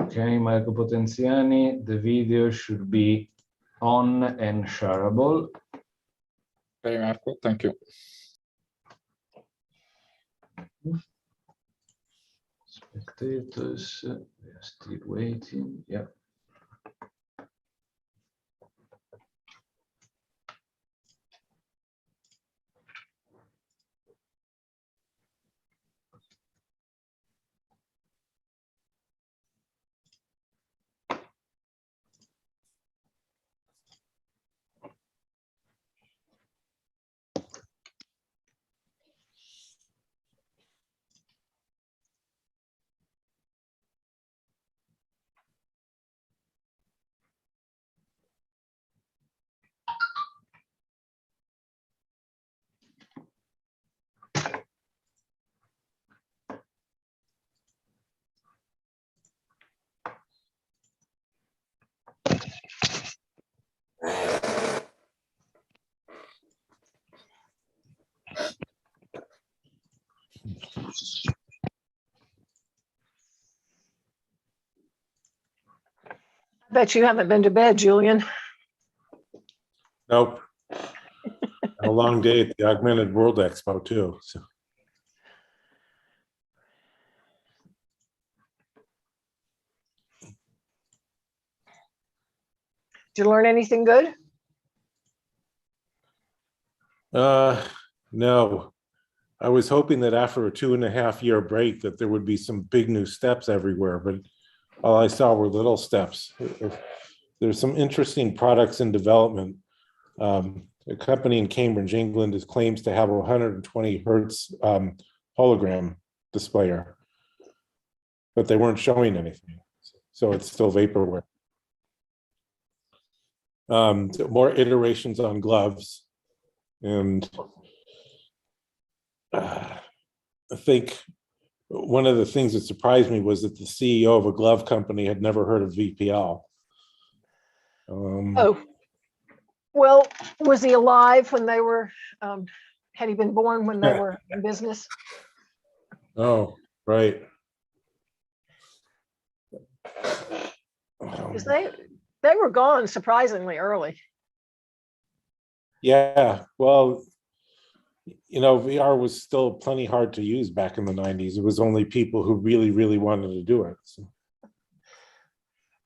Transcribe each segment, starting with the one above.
Okay, Marco Potenziani, the video should be on and shareable. Okay, Marco, thank you. Spectators, we are still waiting. Yeah. I bet you haven't been to bed, Julian. Nope. A long day at the Augmented World Expo too. So. Did you learn anything good? No. I was hoping that after a 2.5-year break that there would be some big new steps everywhere, but all I saw were little steps. There's some interesting products in development. A company in Cambridge, England, claims to have a 120 hertz hologram displayer, but they weren't showing anything, so it's still vaporware. More iterations on gloves, and I think one of the things that surprised me was that the CEO of a glove company had never heard of VPL. Oh, well, was he alive when they were, had he been born when they were in business? Oh, right. Because they were gone surprisingly early. Yeah, well, you know, VR was still plenty hard to use back in the 90s. It was only people who really, really wanted to do it. So.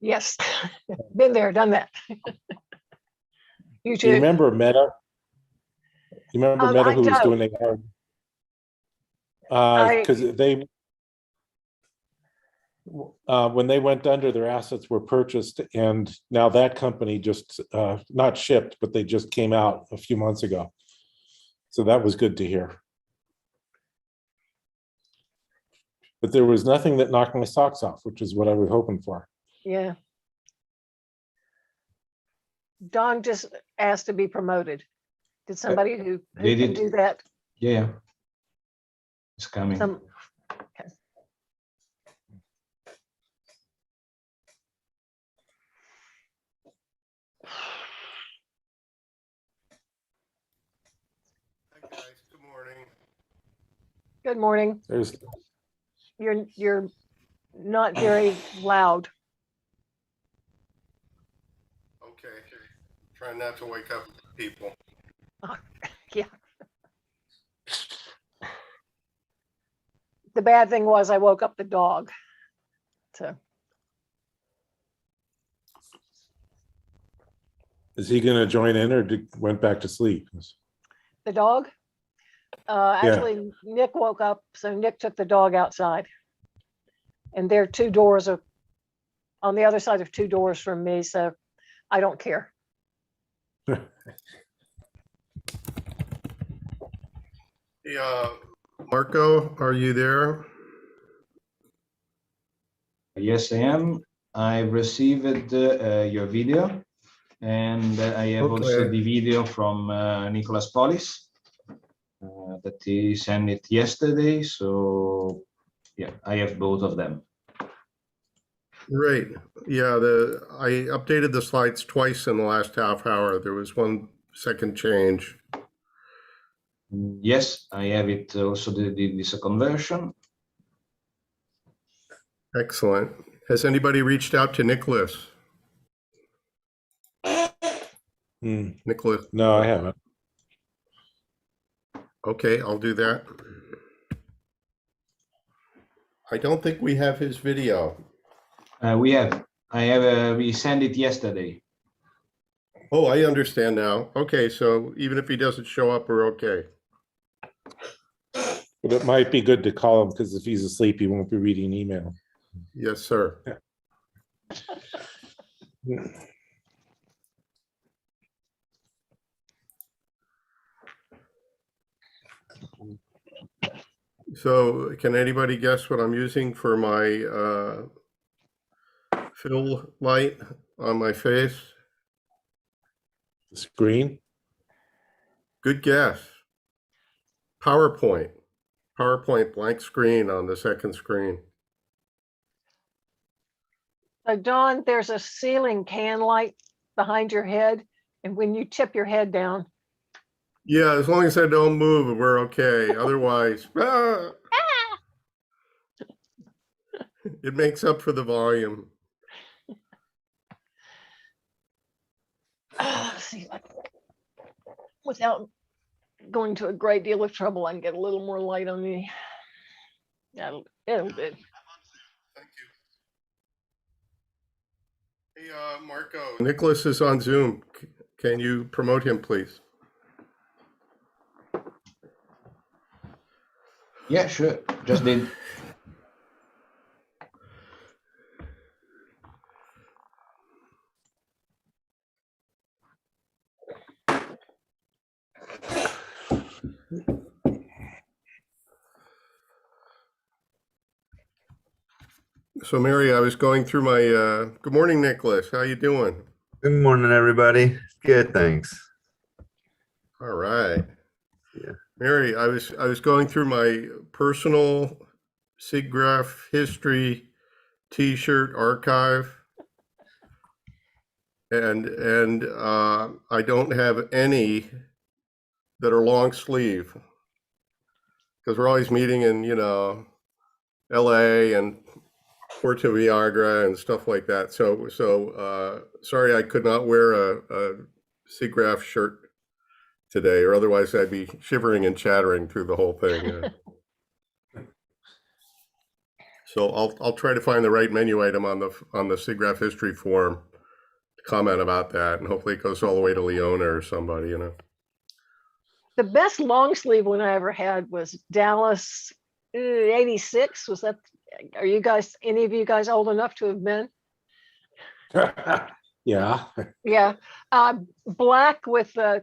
Yes, been there, done that. You Do you too. remember Meta? You remember Meta, I who was don't. doing AR? Because they, when they went under, their assets were purchased, and now that company just not shipped, but they just came out a few months ago. So that was good to hear. But there was nothing that knocked my socks off, which is what I was hoping for. Yeah. Don just asked to be promoted. Did somebody who can do that? Yeah, it's coming. Okay. Hi guys, good morning. Good morning. There's, You're not very loud. Okay, trying not to wake up people. Yeah. The bad thing was I woke up the dog. So is he going to join in, or went back to sleep? the dog, actually Nick woke up, so Nick took the dog outside. And there are 2 doors on the other side of 2 doors from me, so I don't care. Yeah, Marco, are you there? Yes, I am. I received your video, and I have also Okay. the video from Nicholas Polis that he sent it yesterday. So yeah, I have both of them. Great. Yeah, I updated the slides twice in the last half hour. There was 1 second change. Yes, I have it also the second version. Excellent. Has anybody reached out to Nicholas? Nicholas, No, I haven't. okay, I'll do that. I don't think we have his video. We sent it yesterday. Oh, I understand now. Okay, so even if he doesn't show up, we're okay. But it might be good to call him because if he's asleep, he won't be reading email. Yes, sir. So can anybody guess what I'm using for my fill light on my face? The screen. Good guess. PowerPoint. PowerPoint blank screen on the second screen. So Don, there's a ceiling can light behind your head, and when you tip your head down, Yeah, as long as I don't move, we're okay. Otherwise, it makes up for the volume. let's see, without going to a great deal of trouble, I can get a little more light on me. It'll do. Thank you. Hey, Marco. Nicholas is on Zoom. Can you promote him, please? Yeah, sure. Just did. So, Mary, I was going through my. Good morning, Nicholas. How you doing? Good morning, everybody. Good, thanks. All right. Yeah. Mary, I was going through my personal SIGGRAPH history T-shirt archive, and I don't have any that are long sleeve because we're always meeting in LA and Puerto Viagra and stuff like that. So sorry I could not wear a SIGGRAPH shirt today, or otherwise I'd be shivering and chattering through the whole thing. So I'll try to find the right menu item on the SIGGRAPH history form to comment about that, and hopefully it goes all the way to Leona or somebody, The best long sleeve one I ever had was Dallas 86. Was that? Are you guys, any of you guys old enough to have been? Yeah. Yeah. Black with a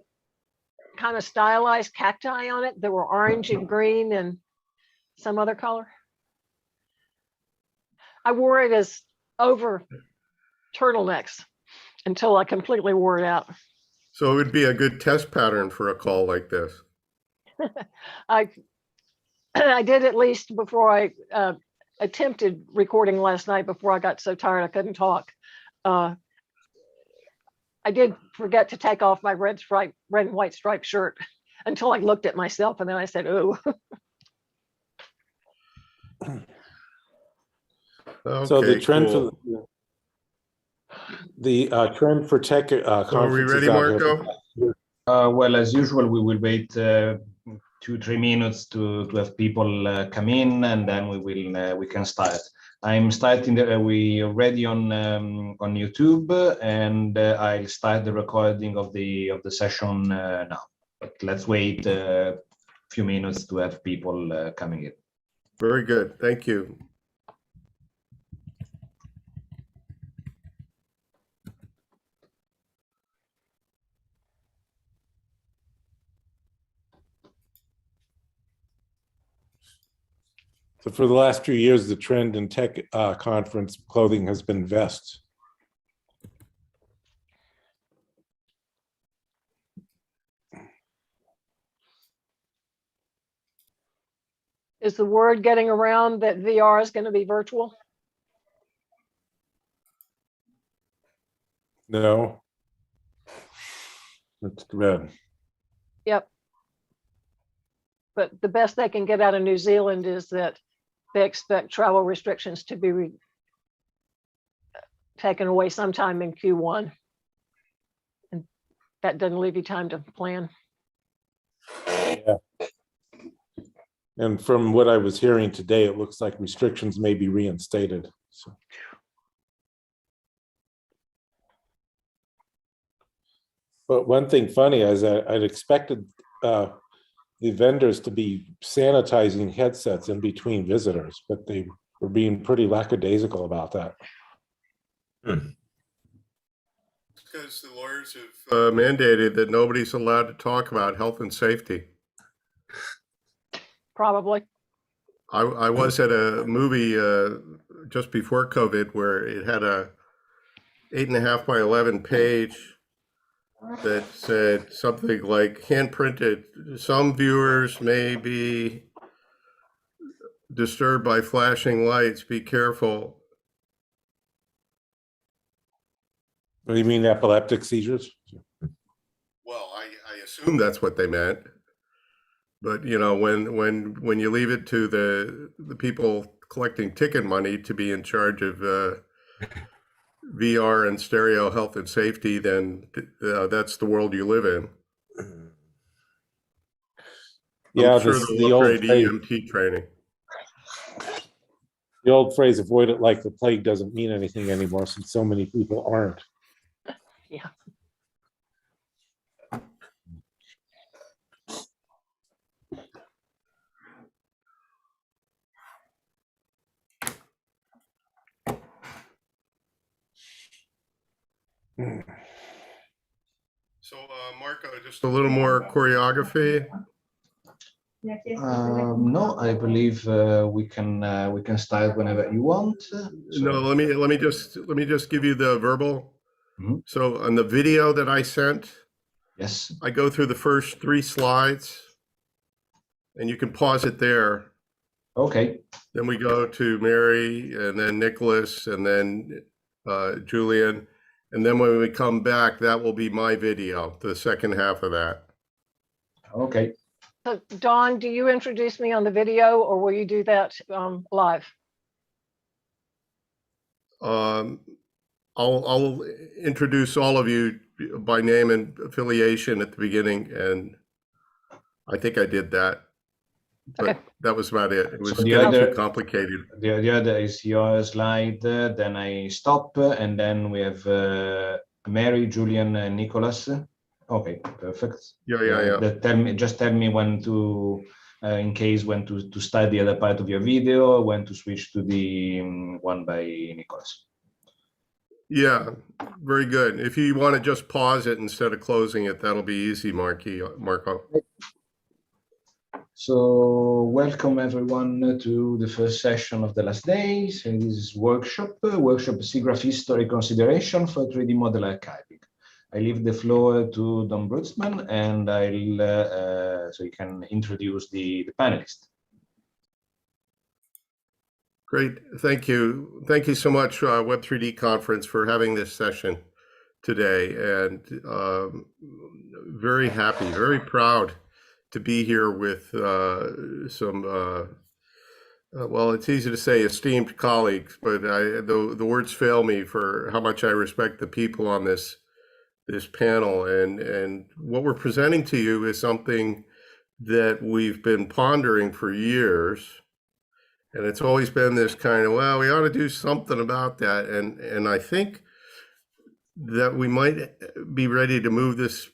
kind of stylized cacti on it. There were orange and green and some other color. I wore it as over turtlenecks until I completely wore it out. So it would be a good test pattern for a call like this. I did at least before I attempted recording last night before I got so tired I couldn't talk. I did forget to take off my red and white striped shirt until I looked at myself, and then I said, "Ooh." Okay, So the trend cool. for the trend for tech So are we conferences ready, out here. Marco? Well, as usual, we will wait 2-3 minutes to have people come in, and then we can start. I'm starting. We already on YouTube, and I'll start the recording of the session now. But let's wait a few minutes to have people coming in. Very good. Thank you. So for the last few years, the trend in tech conference clothing has been vests. Is the word getting around that VR is going to be virtual? No. That's red. Yep. But the best they can get out of New Zealand is that they expect travel restrictions to be taken away sometime in Q1. And that doesn't leave you time to plan. Yeah. And from what I was hearing today, it looks like restrictions may be reinstated. So. But one thing funny is I'd expected the vendors to be sanitizing headsets in between visitors, but they were being pretty lackadaisical about that. It's because the lawyers have mandated that nobody's allowed to talk about health and safety. Probably. I was at a movie just before COVID where it had a 8.5 by 11 page that said something like hand printed. Some viewers may be disturbed by flashing lights. Be careful. What do you mean, epileptic seizures? Well, I assume that's what they meant. But you know, when you leave it to the people collecting ticket money to be in charge of VR and stereo health and safety, then that's the world you live in. Yeah, I'm sure this, they'll upgrade EMT training. The old phrase, avoid it like the plague, doesn't mean anything anymore since so many people aren't. Yeah. So, Marco, just a little more choreography. No, I believe we can start whenever you want. No, let me just give you the verbal. Mhm. So on the video that I sent, Yes. I go through the first 3 slides, and you can pause it there. Okay. Then we go to Mary, and then Nicholas, and then Julian, and then when we come back, that will be my video, the second half of that. Okay. So Dawn, do you introduce me on the video or will you do that live? I'll introduce all of you by name and affiliation at the beginning, and I think I did that. But Okay. that was about it. It was So the getting other- too complicated. The other is your slide. Then I stop, and then we have Mary, Julian, and Nicholas. Okay, perfect. Yeah. Just tell me when to, in case when to start the other part of your video, when to switch to the one by Nicholas. Yeah, very good. If you want to just pause it instead of closing it, that'll be easy, Marco. So welcome everyone to the first session of the last days in this workshop SIGGRAPH History Consideration for 3D Model Archiving. I leave the floor to Don Brutzman, and I'll so you can introduce the panelists. Great, thank you. Thank you so much, Web3D Conference, for having this session today. And very happy, very proud to be here with some, well, it's easy to say esteemed colleagues, but the words fail me for how much I respect the people on this panel. And what we're presenting to you is something that we've been pondering for years. And it's always been this kind of, well, we ought to do something about that. And I think that we might be ready to move this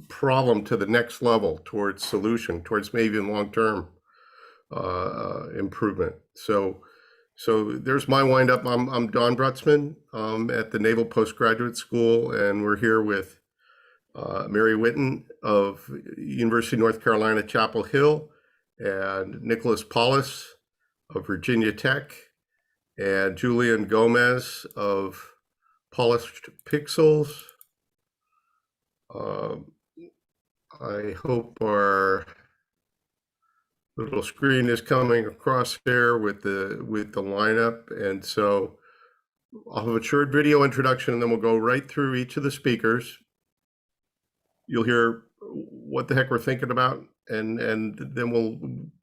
problem to the next level towards solution, towards maybe even long-term improvement. So there's my wind up. I'm Don Brutzman at the Naval Postgraduate School, and we're here with Mary Whitten of University of North Carolina, Chapel Hill, and Nicholas Paulus of Virginia Tech, and Julian Gomez of Polished Pixels. I hope our little screen is coming across there with the lineup. And so I'll have a short video introduction, and then we'll go right through each of the speakers. You'll hear what the heck we're thinking about, and then we'll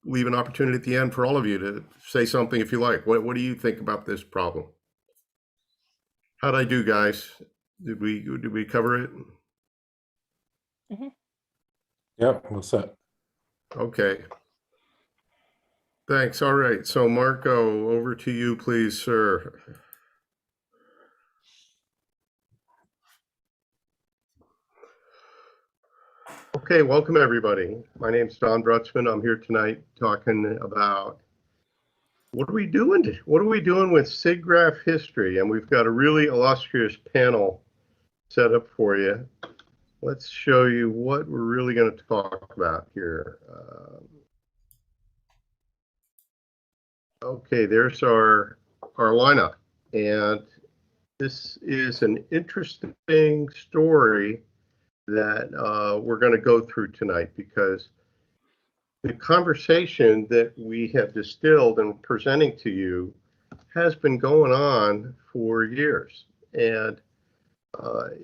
leave an opportunity at the end for all of you to say something if you like. What do you think about this problem? How'd I do, guys? Did we cover it? Yep, what's that? Okay. Thanks. All right. So Marco, over to you, please, sir. Okay, welcome everybody. My name's Don Brutzman. I'm here tonight talking about what are we doing with SIGGRAPH history, and we've got a really illustrious panel set up for you. Let's show you what we're really going to talk about here. Okay, there's our lineup, and this is an interesting story that we're going to go through tonight, because the conversation that we have distilled and presenting to you has been going on for years, and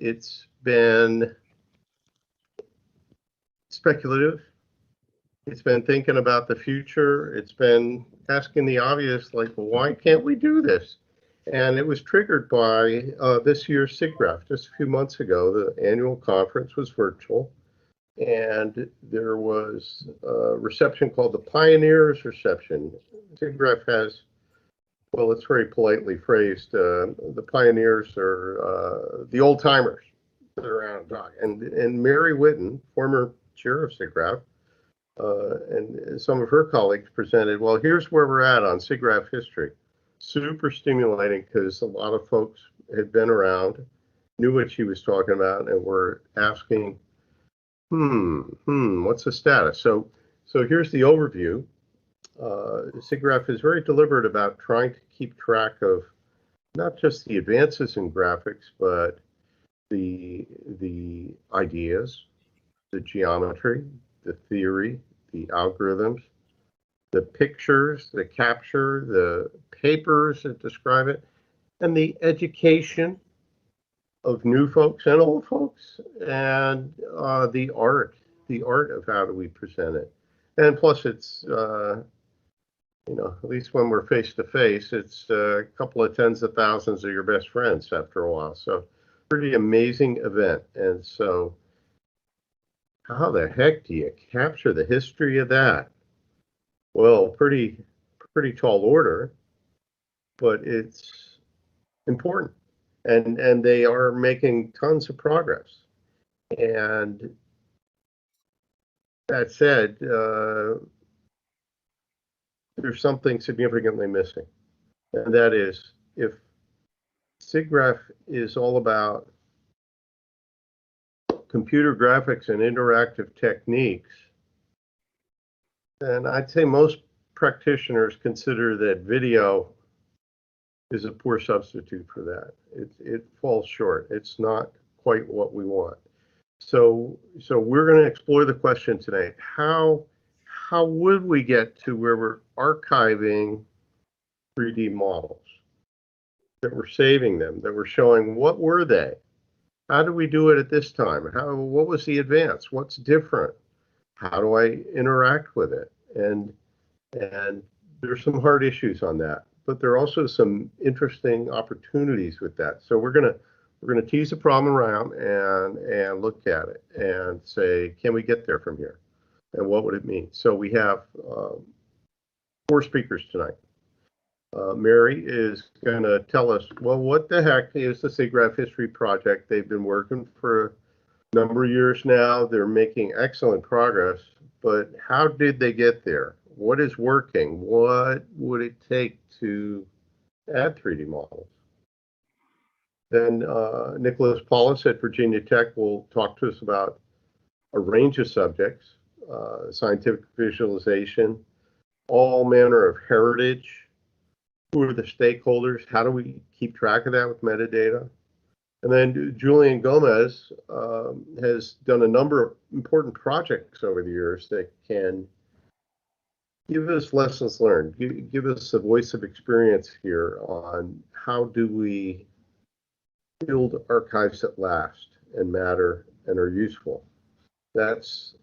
it's been speculative. It's been thinking about the future. It's been asking the obvious, like, well, why can't we do this? And it was triggered by this year's SIGGRAPH. Just a few months ago, the annual conference was virtual, and there was a reception called the Pioneers Reception. SIGGRAPH has, well, it's very politely phrased, the pioneers are the old timers that are around. And Mary Whitten, former chair of SIGGRAPH, and some of her colleagues presented, well, here's where we're at on SIGGRAPH history. Super stimulating, because a lot of folks had been around, knew what she was talking about, and were asking, what's the status? So here's the overview. SIGGRAPH is very deliberate about trying to keep track of not just the advances in graphics, but the ideas, the geometry, the theory, the algorithms, the pictures, the capture, the papers that describe it, and the education of new folks and old folks, and the art of how do we present it. And plus it's, at least when we're face to face, it's a couple of tens of thousands of your best friends after a while. So pretty amazing event. And so how the heck do you capture the history of that? Well, pretty tall order, but it's important, and they are making tons of progress. And that said, there's something significantly missing, and that is, if SIGGRAPH is all about computer graphics and interactive techniques, and I'd say most practitioners consider that video is a poor substitute for that. It falls short. It's not quite what we want. So we're going to explore the question today. How would we get to where we're archiving 3D models, that we're saving them, that we're showing what were they? How do we do it at this time? What was the advance? What's different? How do I interact with it? And there's some hard issues on that, but there are also some interesting opportunities with that. So we're gonna tease the problem around and look at it and say, can we get there from here? And what would it mean? So we have 4 speakers tonight. Mary is going to tell us, well, what the heck is the SIGGRAPH History Project? They've been working for a number of years now. They're making excellent progress, but how did they get there? What is working? What would it take to add 3D models? Then Nicholas Paulus at Virginia Tech will talk to us about a range of subjects, scientific visualization, all manner of heritage. Who are the stakeholders? How do we keep track of that with metadata? And then Julian Gomez has done a number of important projects over the years that can give us lessons learned, give us a voice of experience here on how do we build archives that last and matter and are useful. That's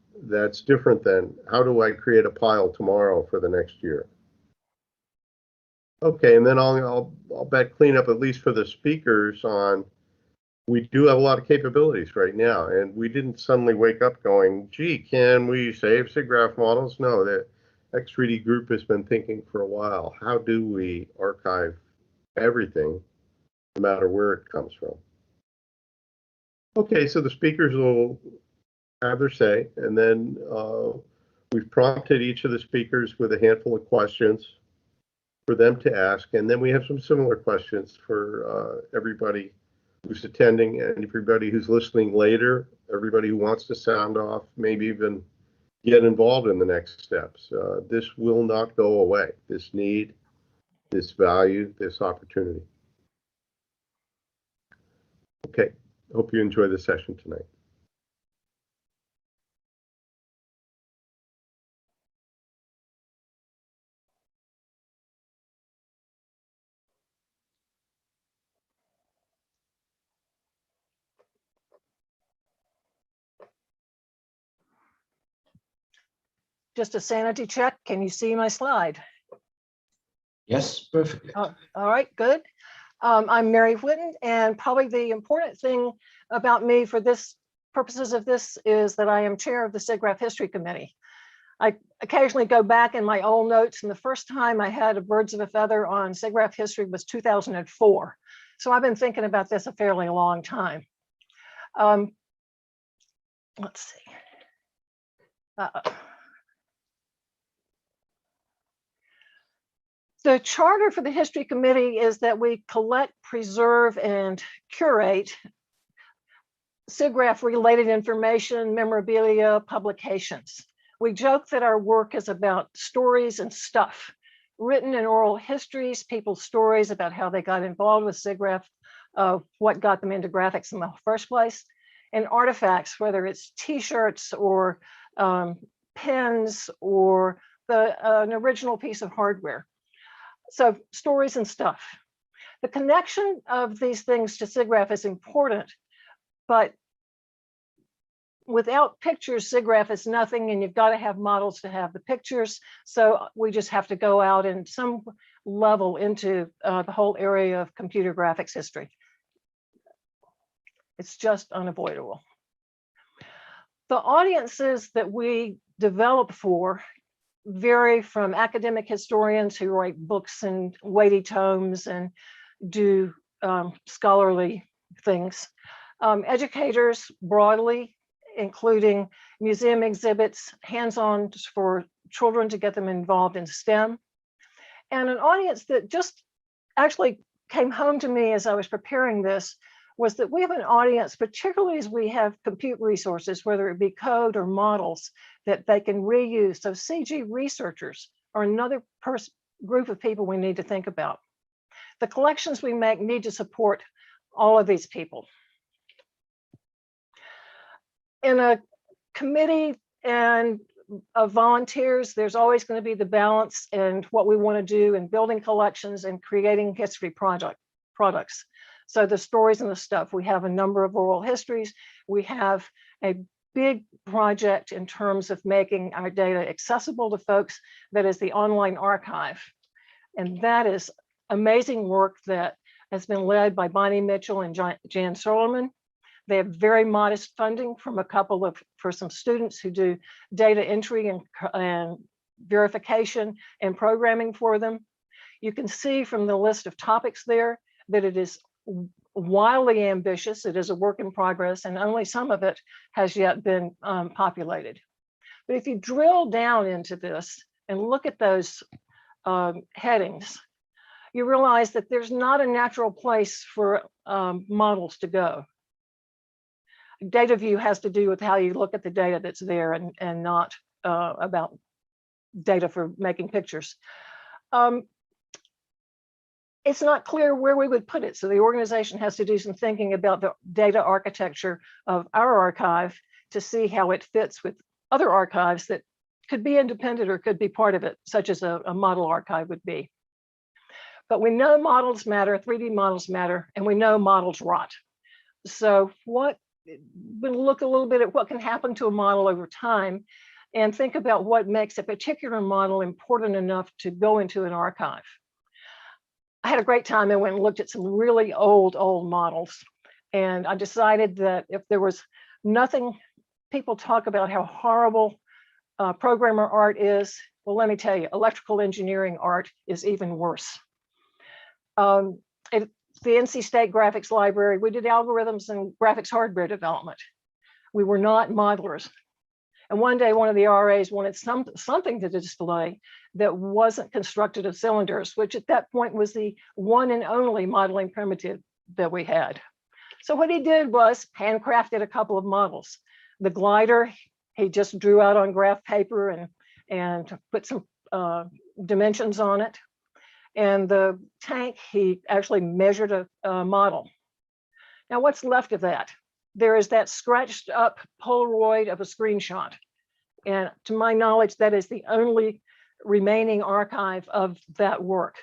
different than how do I create a pile tomorrow for the next year. Okay, and then I'll bet clean up at least for the speakers on. We do have a lot of capabilities right now, and we didn't suddenly wake up going, gee, can we save SIGGRAPH models? No, the X3D group has been thinking for a while. How do we archive everything, no matter where it comes from? Okay, so the speakers will have their say, and then we've prompted each of the speakers with a handful of questions for them to ask, and then we have some similar questions for everybody who's attending and everybody who's listening later, everybody who wants to sound off, maybe even get involved in the next steps. This will not go away, this need, this value, this opportunity. Okay, hope you enjoy the session tonight. Just a sanity check. Can you see my slide? Yes, perfectly. All right, good. I'm Mary Whitten, and probably the important thing about me for this purposes of this is that I am chair of the SIGGRAPH History Committee. I occasionally go back in my old notes, and the first time I had a birds of a feather on SIGGRAPH history was 2004. So I've been thinking about this a fairly long time. Let's see. The charter for the History Committee is that we collect, preserve, and curate SIGGRAPH related information, memorabilia, publications. We joke that our work is about stories and stuff, written and oral histories, people's stories about how they got involved with SIGGRAPH, what got them into graphics in the first place, and artifacts, whether it's t-shirts or pens or an original piece of hardware. So stories and stuff. The connection of these things to SIGGRAPH is important, but without pictures, SIGGRAPH is nothing, and you've got to have models to have the pictures. So we just have to go out in some level into the whole area of computer graphics history. It's just unavoidable. The audiences that we develop for vary from academic historians who write books and weighty tomes and do scholarly things, educators broadly, including museum exhibits, hands-on for children to get them involved in STEM, and an audience that just actually came home to me as I was preparing this was that we have an audience, particularly as we have compute resources, whether it be code or models that they can reuse. So CG researchers are another group of people we need to think about. The collections we make need to support all of these people. In a committee and of volunteers, there's always going to be the balance and what we want to do in building collections and creating history products. So the stories and the stuff, we have a number of oral histories. We have a big project in terms of making our data accessible to folks, that is the online archive. And that is amazing work that has been led by Bonnie Mitchell and Jan Solomon. They have very modest funding from for some students who do data entry and verification and programming for them. You can see from the list of topics there that it is wildly ambitious. It is a work in progress, and only some of it has yet been populated. But if you drill down into this and look at those headings, you realize that there's not a natural place for models to go. Data view has to do with how you look at the data that's there and not about data for making pictures. It's not clear where we would put it. So the organization has to do some thinking about the data architecture of our archive to see how it fits with other archives that could be independent or could be part of it, such as a model archive would be. But we know models matter, 3D models matter, and we know models rot. So we'll look a little bit at what can happen to a model over time and think about what makes a particular model important enough to go into an archive. I had a great time. I went and looked at some really old models. And I decided that if there was nothing, people talk about how horrible programmer art is. Well, let me tell you, electrical engineering art is even worse. The NC State Graphics Library, we did algorithms and graphics hardware development. We were not modelers. And one day, one of the RAs wanted something to display that wasn't constructed of cylinders, which at that point was the one and only modeling primitive that we had. So what he did was handcrafted a couple of models. The glider, he just drew out on graph paper and put some dimensions on it. And the tank, he actually measured a model. Now, what's left of that? There is that scratched up Polaroid of a screenshot. And to my knowledge, that is the only remaining archive of that work.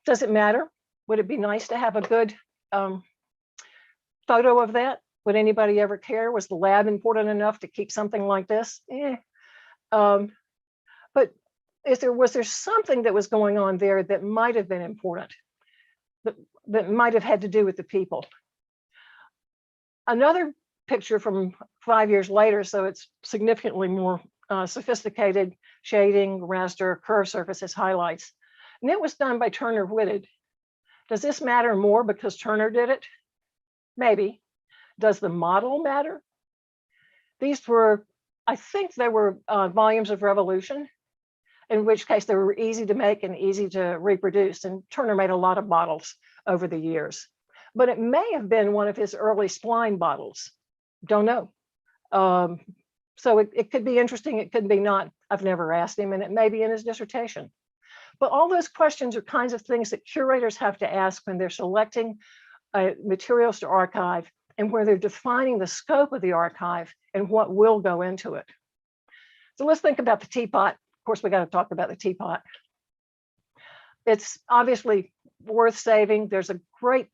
Does it matter? Would it be nice to have a good photo of that? Would anybody ever care? Was the lab important enough to keep something like this? But was there something that was going on there that might have been important, that might have had to do with the people? Another picture from 5 years later, so it's significantly more sophisticated shading, raster, curve surfaces, highlights. And it was done by Turner Whitted. Does this matter more because Turner did it? Maybe. Does the model matter? These were, I think they were volumes of revolution, in which case they were easy to make and easy to reproduce. And Turner made a lot of models over the years. But it may have been one of his early spline bottles. Don't know. So it could be interesting, it could be not. I've never asked him, and it may be in his dissertation. But all those questions are kinds of things that curators have to ask when they're selecting materials to archive and where they're defining the scope of the archive and what will go into it. So let's think about the teapot. Of course, we got to talk about the teapot. It's obviously worth saving. There's a great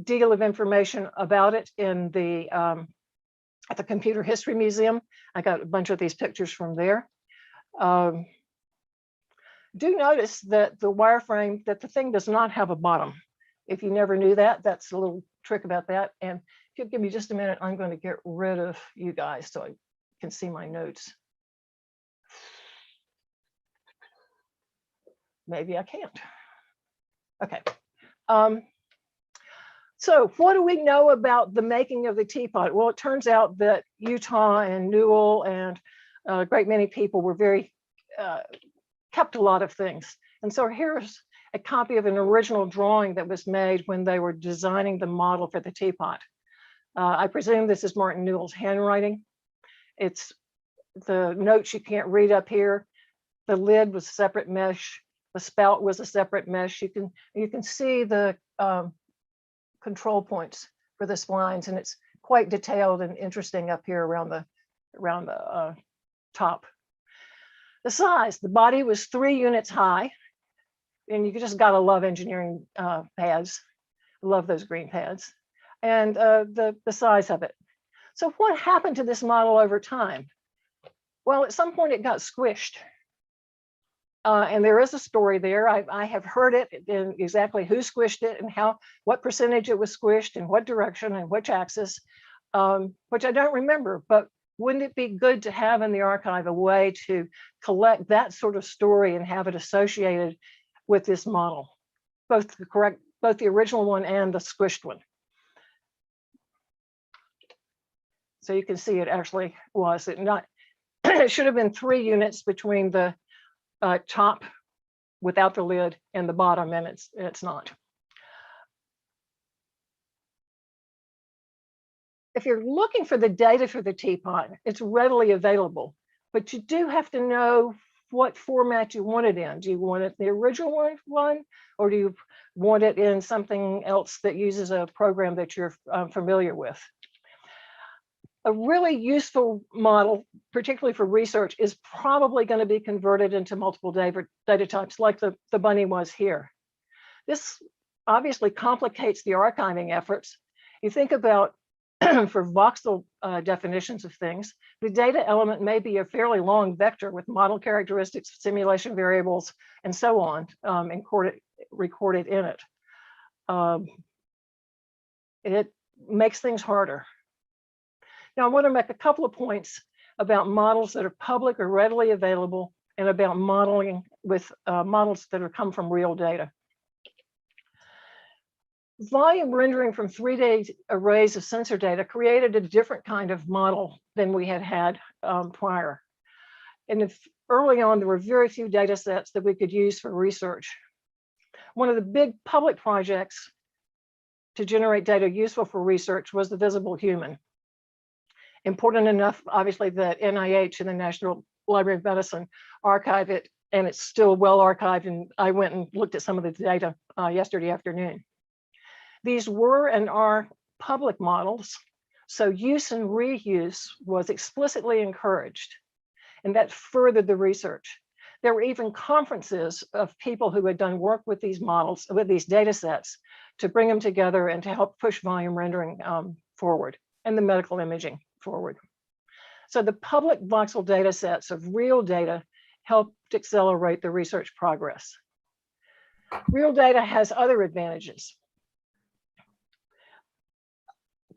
deal of information about it in the at the Computer History Museum. I got a bunch of these pictures from there. Do notice that the wireframe, that the thing does not have a bottom. If you never knew that, that's a little trick about that. And if you'll give me just a minute, I'm going to get rid of you guys so I can see my notes. Maybe I can't. Okay. So what do we know about the making of the teapot? Well, it turns out that Utah and Newell and a great many people were kept a lot of things. And so here's a copy of an original drawing that was made when they were designing the model for the teapot. I presume this is Martin Newell's handwriting. It's the notes you can't read up here. The lid was separate mesh. The spout was a separate mesh. You can see the control points for the splines, and it's quite detailed and interesting up here around the top. The size, the body was 3 units high, and you just gotta love engineering pads. Love those green pads, and the size of it. So what happened to this model over time? Well, at some point it got squished. And there is a story there. I have heard it in exactly who squished it and what percentage it was squished and what direction and which axis, which I don't remember, but wouldn't it be good to have in the archive a way to collect that sort of story and have it associated with this model, both the original one and the squished one. So you can see it actually was it should have been 3 units between the top without the lid and the bottom, and it's not. If you're looking for the data for the teapot, it's readily available, but you do have to know what format you want it in. Do you want it the original one, or do you want it in something else that uses a program that you're familiar with? A really useful model, particularly for research, is probably going to be converted into multiple data types like the bunny was here. This obviously complicates the archiving efforts. You think about for voxel definitions of things, the data element may be a fairly long vector with model characteristics, simulation variables, and so on, recorded in it. It makes things harder. Now, I want to make a couple of points about models that are public or readily available, and about modeling with models that have come from real data. Volume rendering from 3D arrays of sensor data created a different kind of model than we had prior. And early on, there were very few data sets that we could use for research. One of the big public projects to generate data useful for research was the Visible Human. Important enough, obviously, that NIH and the National Library of Medicine archive it, and it's still well archived. And I went and looked at some of the data yesterday afternoon. These were and are public models, so use and reuse was explicitly encouraged, and that furthered the research. There were even conferences of people who had done work with these models, with these data sets, to bring them together and to help push volume rendering forward, and the medical imaging forward. So the public voxel data sets of real data helped accelerate the research progress. Real data has other advantages.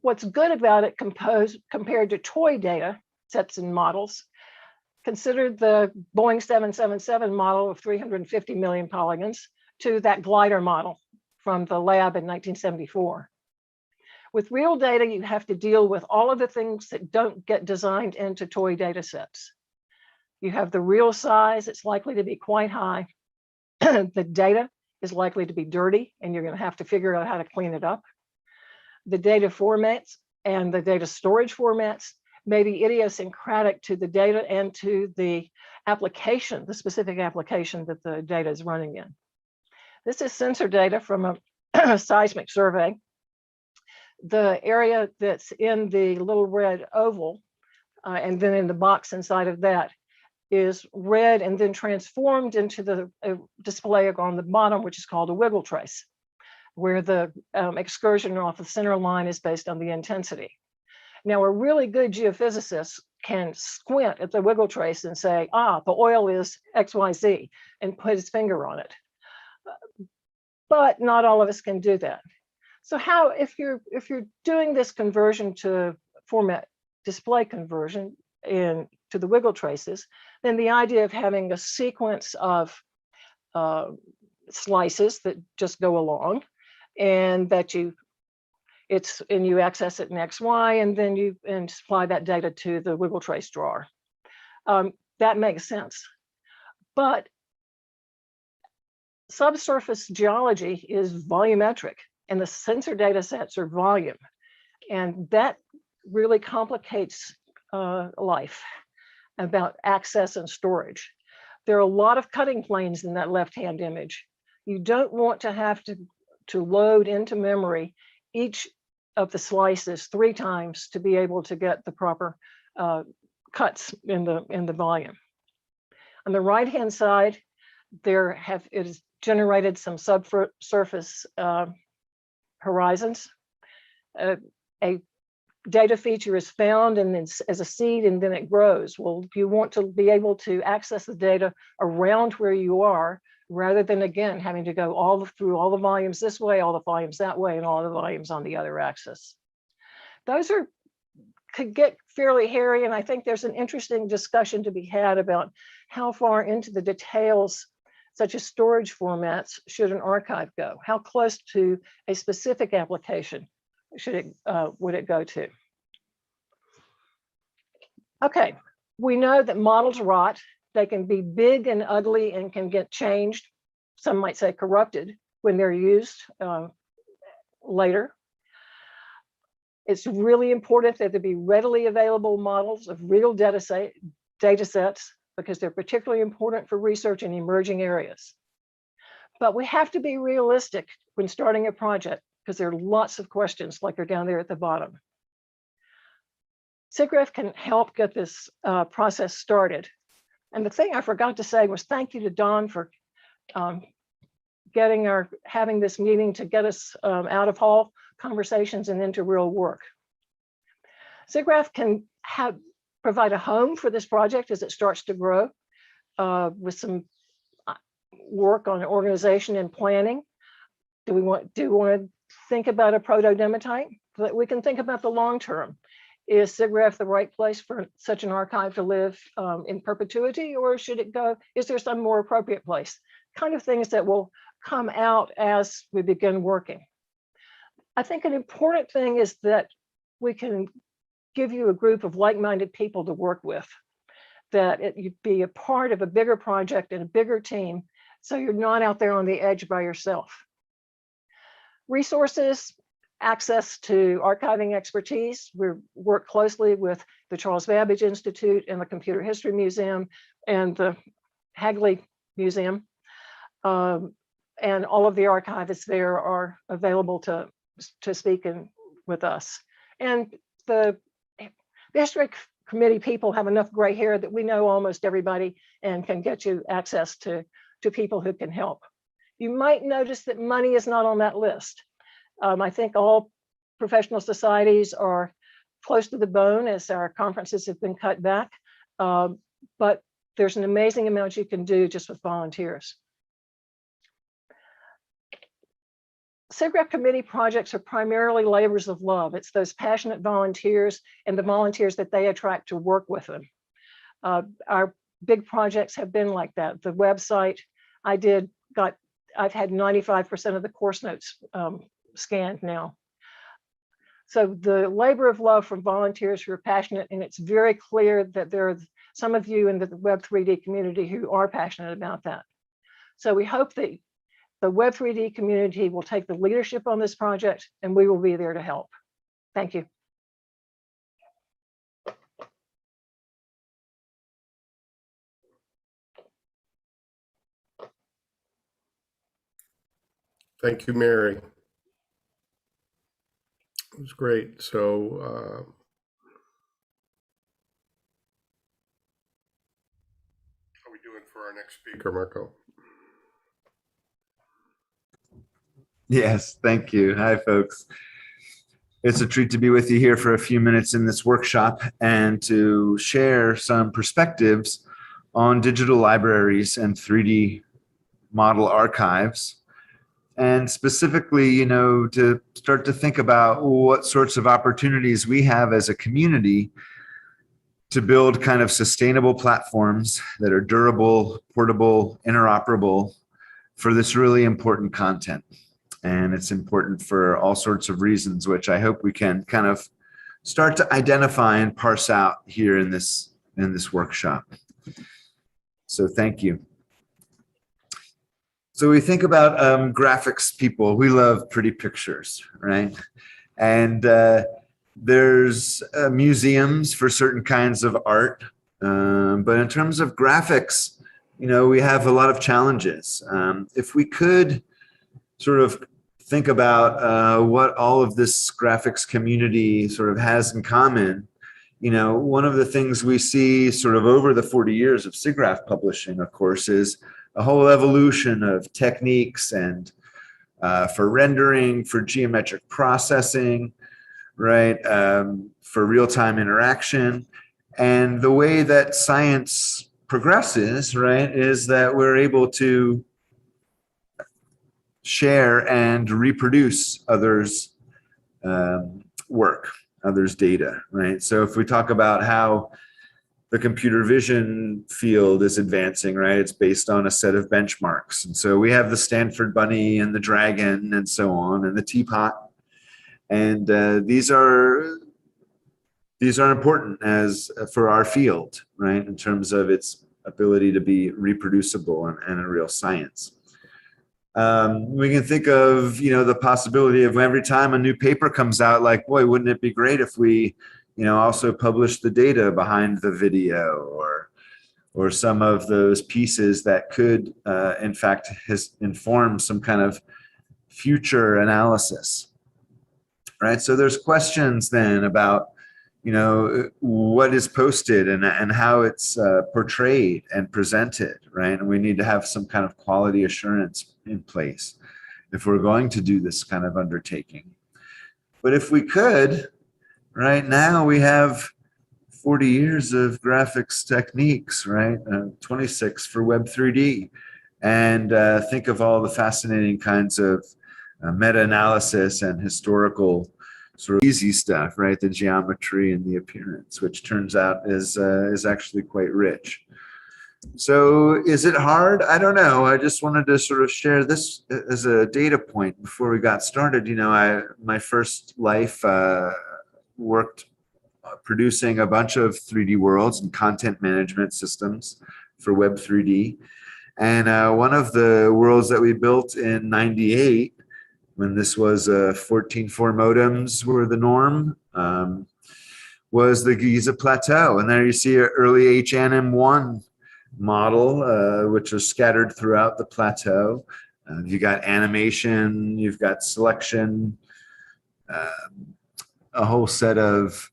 What's good about it compared to toy data sets and models, consider the Boeing 777 model of 350 million polygons to that glider model from the lab in 1974. With real data, you have to deal with all of the things that don't get designed into toy data sets. You have the real size, it's likely to be quite high. The data is likely to be dirty, and you're going to have to figure out how to clean it up. The data formats and the data storage formats may be idiosyncratic to the data and to the application, the specific application that the data is running in. This is sensor data from a seismic survey. The area that's in the little red oval, and then in the box inside of that, is read and then transformed into the display on the bottom, which is called a wiggle trace, where the excursion off the center line is based on the intensity. Now, a really good geophysicist can squint at the wiggle trace and say, the oil is XYZ, and put his finger on it. But not all of us can do that. So how, if you're doing this conversion to format display conversion to the wiggle traces, then the idea of having a sequence of slices that just go along, and that you access it in XY, and then you supply that data to the wiggle trace drawer. That makes sense. But subsurface geology is volumetric, and the sensor data sets are volume. And that really complicates life about access and storage. There are a lot of cutting planes in that left-hand image. You don't want to have to load into memory each of the slices 3 times to be able to get the proper cuts in the volume. On the right-hand side, it has generated some subsurface horizons. A data feature is found and it's as a seed, and then it grows. Well, you want to be able to access the data around where you are, rather than, again, having to go through all the volumes this way, all the volumes that way, and all the volumes on the other axis. Those could get fairly hairy, and I think there's an interesting discussion to be had about how far into the details, such as storage formats, should an archive go? How close to a specific application would it go to? Okay, we know that models rot. They can be big and ugly and can get changed. Some might say corrupted when they're used later. It's really important that there be readily available models of real data sets because they're particularly important for research in emerging areas. But we have to be realistic when starting a project because there are lots of questions like they're down there at the bottom. SIGGRAPH can help get this process started. And the thing I forgot to say was thank you to Don for having this meeting to get us out of hall conversations and into real work. SIGGRAPH can provide a home for this project as it starts to grow with some work on organization and planning. Do we want to think about a proto-demotype? But we can think about the long term. Is SIGGRAPH the right place for such an archive to live in perpetuity, or should it go? Is there some more appropriate place? Kind of things that will come out as we begin working. I think an important thing is that we can give you a group of like-minded people to work with, that you'd be a part of a bigger project and a bigger team, so you're not out there on the edge by yourself. Resources, access to archiving expertise. We work closely with the Charles Babbage Institute and the Computer History Museum and the Hagley Museum. And all of the archivists there are available to speak with us. And the History Committee people have enough gray hair that we know almost everybody and can get you access to people who can help. You might notice that money is not on that list. I think all professional societies are close to the bone as our conferences have been cut back, but there's an amazing amount you can do just with volunteers. SIGGRAPH committee projects are primarily labors of love. It's those passionate volunteers and the volunteers that they attract to work with them. Our big projects have been like that. The website I've had 95% of the course notes scanned now. So the labor of love from volunteers who are passionate, and it's very clear that there are some of you in the Web3D community who are passionate about that. So we hope that the Web3D community will take the leadership on this project, and we will be there to help. Thank you. Thank you, Mary. It was great. So how are we doing for our next speaker, Marco? Yes, thank you. Hi, folks. It's a treat to be with you here for a few minutes in this workshop and to share some perspectives on digital libraries and 3D model archives. And specifically, to start to think about what sorts of opportunities we have as a community to build kind of sustainable platforms that are durable, portable, interoperable for this really important content. And it's important for all sorts of reasons, which I hope we can kind of start to identify and parse out here in this workshop. So thank you. So we think about graphics people. We love pretty pictures, right? And there's museums for certain kinds of art. But in terms of graphics, we have a lot of challenges. If we could sort of think about what all of this graphics community sort of has in common, one of the things we see sort of over the 40 years of SIGGRAPH publishing, of course, is a whole evolution of techniques and for rendering, for geometric processing, right, for real-time interaction. And the way that science progresses, right, is that we're able to share and reproduce others' work, others' data, right? So if we talk about how the computer vision field is advancing, right? It's based on a set of benchmarks. And so we have the Stanford Bunny and the Dragon and so on, and the Teapot. And these are important as for our field, right? In terms of its ability to be reproducible and a real science. We can think of, the possibility of every time a new paper comes out, like, boy, wouldn't it be great if we, also publish the data behind the video, or some of those pieces that could, in fact, inform some kind of future analysis, right? So there's questions then about, you know, what is posted and how it's portrayed and presented, right? And we need to have some kind of quality assurance in place if we're going to do this kind of undertaking. But if we could, right now we have 40 years of graphics techniques, right? 26 for Web3D. And think of all the fascinating kinds of meta-analysis and historical sort of easy stuff, right? The geometry and the appearance, which turns out is actually quite rich. So is it hard? I don't know. I just wanted to sort of share this as a data point before we got started. You know, my first life worked producing a bunch of 3D worlds and content management systems for Web3D. And one of the worlds that we built in '98, when this was 14.4 modems were the norm, was the Giza Plateau. And there you see an early HNM1 model, which was scattered throughout the plateau. You got animation, you've got selection, a whole set of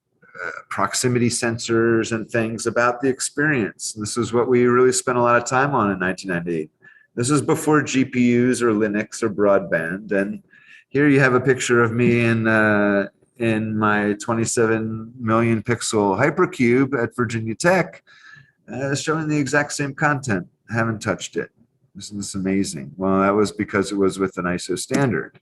proximity sensors and things about the experience. This is what we really spent a lot of time on in 1998. This was before GPUs or Linux or broadband. And here you have a picture of me in my 27 million pixel hypercube at Virginia Tech, showing the exact same content. I haven't touched it. Isn't this amazing? Well, that was because it was with an ISO standard.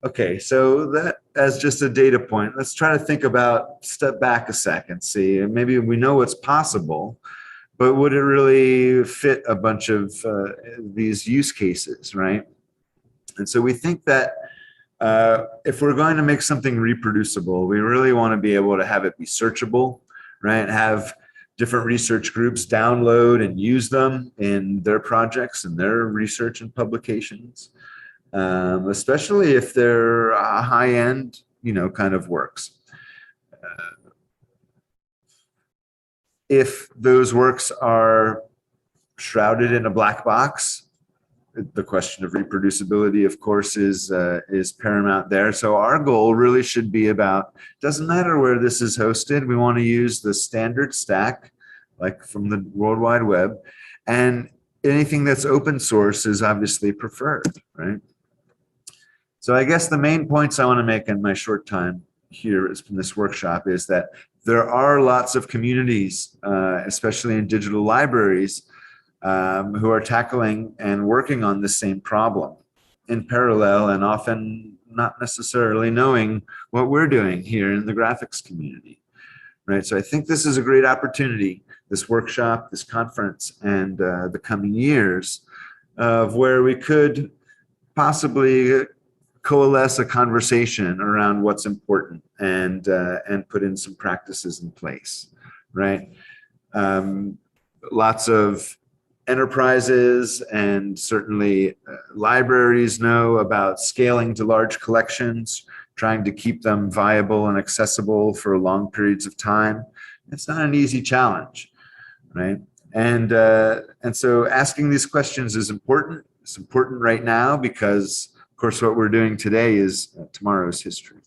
Okay, so that as just a data point, let's try to think about, step back a second, see, maybe we know what's possible, but would it really fit a bunch of these use cases, right? And so we think that if we're going to make something reproducible, we really want to be able to have it be searchable, right? Have different research groups download and use them in their projects and their research and publications, especially if they're high-end, you know, kind of works. If those works are shrouded in a black box, the question of reproducibility, of course, is paramount there. So our goal really should be about, doesn't matter where this is hosted, we want to use the standard stack, like from the World Wide Web, and anything that's open source is obviously preferred, right? So I guess the main points I want to make in my short time here is from this workshop is that there are lots of communities, especially in digital libraries, who are tackling and working on the same problem in parallel and often not necessarily knowing what we're doing here in the graphics community, right? So I think this is a great opportunity, this workshop, this conference, and the coming years of where we could possibly coalesce a conversation around what's important and put in some practices in place, right? Lots of enterprises and certainly libraries know about scaling to large collections, trying to keep them viable and accessible for long periods of time. It's not an easy challenge, right? And so asking these questions is important. It's important right now because, of course, what we're doing today is tomorrow's history.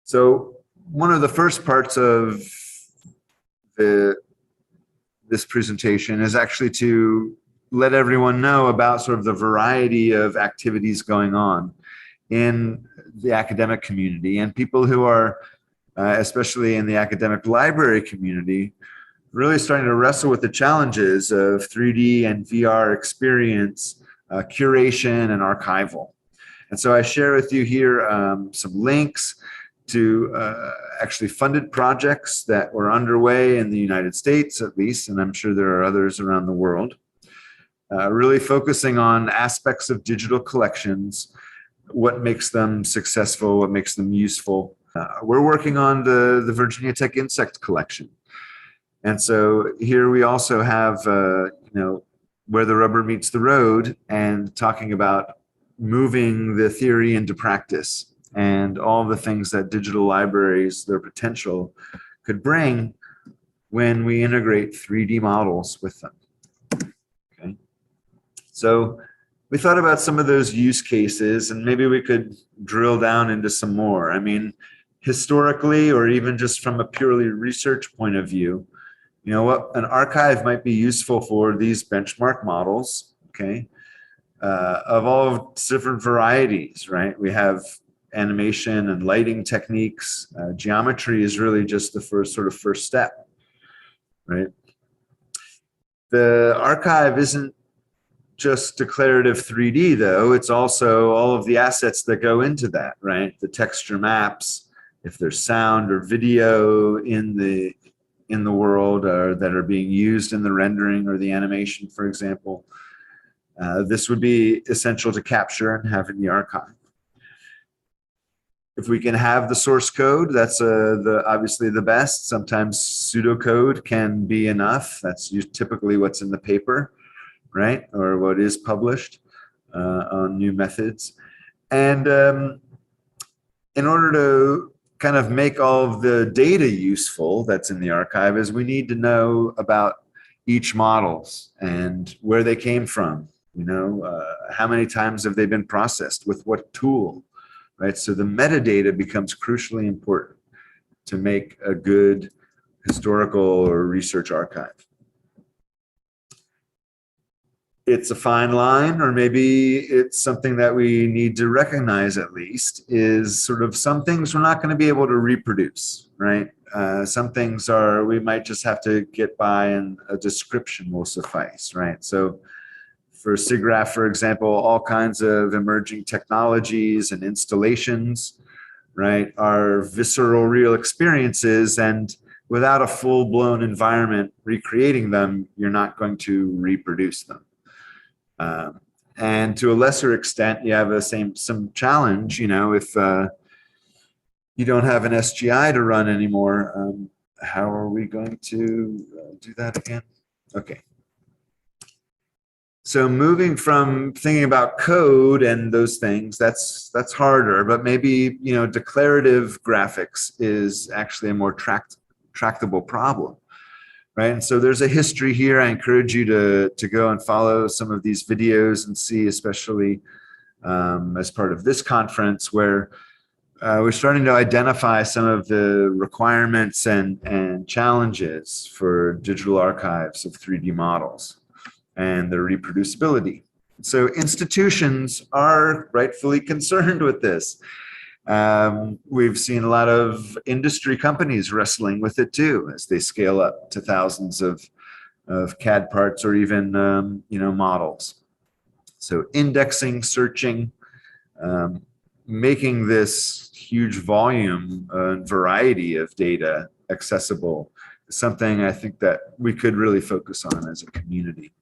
So one of the first parts of this presentation is actually to let everyone know about sort of the variety of activities going on in the academic community, and people who are, especially in the academic library community, really starting to wrestle with the challenges of 3D and VR experience, curation and archival. And so I share with you here some links to actually funded projects that were underway in the United States, at least, and I'm sure there are others around the world, really focusing on aspects of digital collections, what makes them successful, what makes them useful. We're working on the Virginia Tech insect collection. And so here we also have, you know, where the rubber meets the road and talking about moving the theory into practice and all the things that digital libraries, their potential could bring when we integrate 3D models with them. Okay. So we thought about some of those use cases, and maybe we could drill down into some more. I mean, historically, or even just from a purely research point of view, you know what, an archive might be useful for these benchmark models, okay, of all different varieties, right? We have animation and lighting techniques. Geometry is really just the first step, right? The archive isn't just declarative 3D though, it's also all of the assets that go into that, right? The texture maps, if there's sound or video in the world that are being used in the rendering or the animation, for example. This would be essential to capture and have in the archive. If we can have the source code, that's obviously the best. Sometimes pseudocode can be enough. That's typically what's in the paper, right? Or what is published on new methods. And in order to kind of make all of the data useful that's in the archive, is we need to know about each models and where they came from, you know, how many times have they been processed, with what tool, right? So the metadata becomes crucially important to make a good historical or research archive. It's a fine line, or maybe it's something that we need to recognize at least, is sort of some things we're not going to be able to reproduce, right? Some things we might just have to get by and a description will suffice, right? So for SIGGRAPH, for example, all kinds of emerging technologies and installations, right, are visceral real experiences, and without a full-blown environment recreating them, you're not going to reproduce them. And to a lesser extent, you have some challenge, you know, if you don't have an SGI to run anymore, how are we going to do that again? Okay. So moving from thinking about code and those things, that's harder, but maybe, you know, declarative graphics is actually a more tractable problem. Right. And so there's a history here. I encourage you to go and follow some of these videos and see, especially as part of this conference, where we're starting to identify some of the requirements and challenges for digital archives of 3D models and their reproducibility. So institutions are rightfully concerned with this. We've seen a lot of industry companies wrestling with it too, as they scale up to thousands of CAD parts or even you know, models. So indexing, searching, making this huge volume and variety of data accessible is something I think that we could really focus on as a community.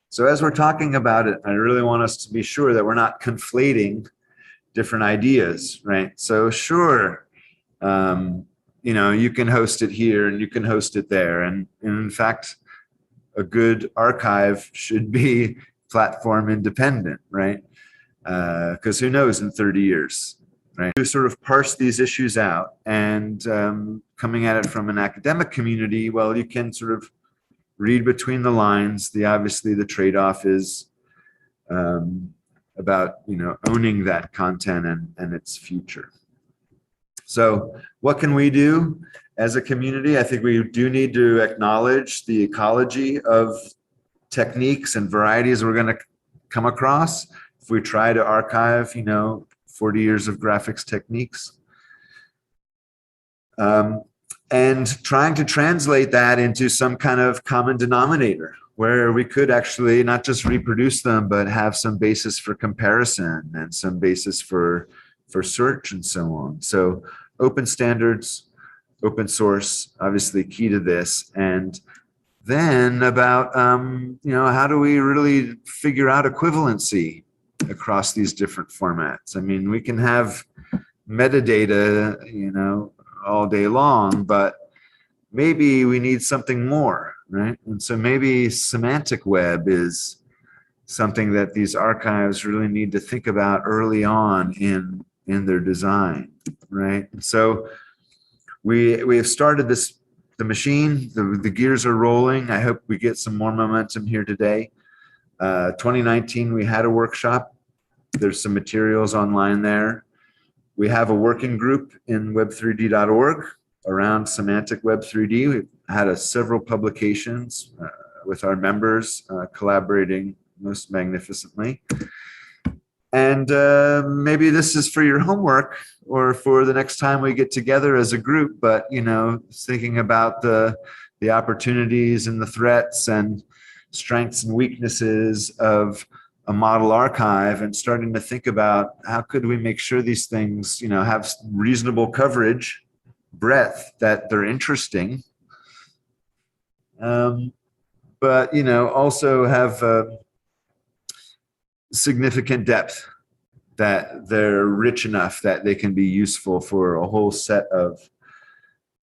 So as we're talking about it, I really want us to be sure that we're not conflating different ideas, right? So sure, you know, you can host it here and you can host it there. And in fact, a good archive should be platform independent, right? Because who knows in 30 years, right? To sort of parse these issues out and coming at it from an academic community, well, you can sort of read between the lines. Obviously the trade-off is about, you know, owning that content and its future. So what can we do as a community? I think we do need to acknowledge the ecology of techniques and varieties we're going to come across if we try to archive, you know, 40 years of graphics techniques. And trying to translate that into some kind of common denominator where we could actually not just reproduce them, but have some basis for comparison and some basis for search and so on. So open standards, open source, obviously key to this. And then about, you know, how do we really figure out equivalency across these different formats? I mean, we can have metadata, you know, all day long, but maybe we need something more, right? And so maybe semantic web is something that these archives really need to think about early on in their design, right? So we have started this the machine, the gears are rolling. I hope we get some more momentum here today. 2019, we had a workshop. There's some materials online there. We have a working group in web3d.org around semantic Web3D. We've had several publications with our members collaborating most magnificently. And maybe this is for your homework or for the next time we get together as a group, but thinking about the opportunities and the threats and strengths and weaknesses of a model archive, and starting to think about how could we make sure these things have reasonable coverage, breadth, that they're interesting, but also have significant depth, that they're rich enough that they can be useful for a whole set of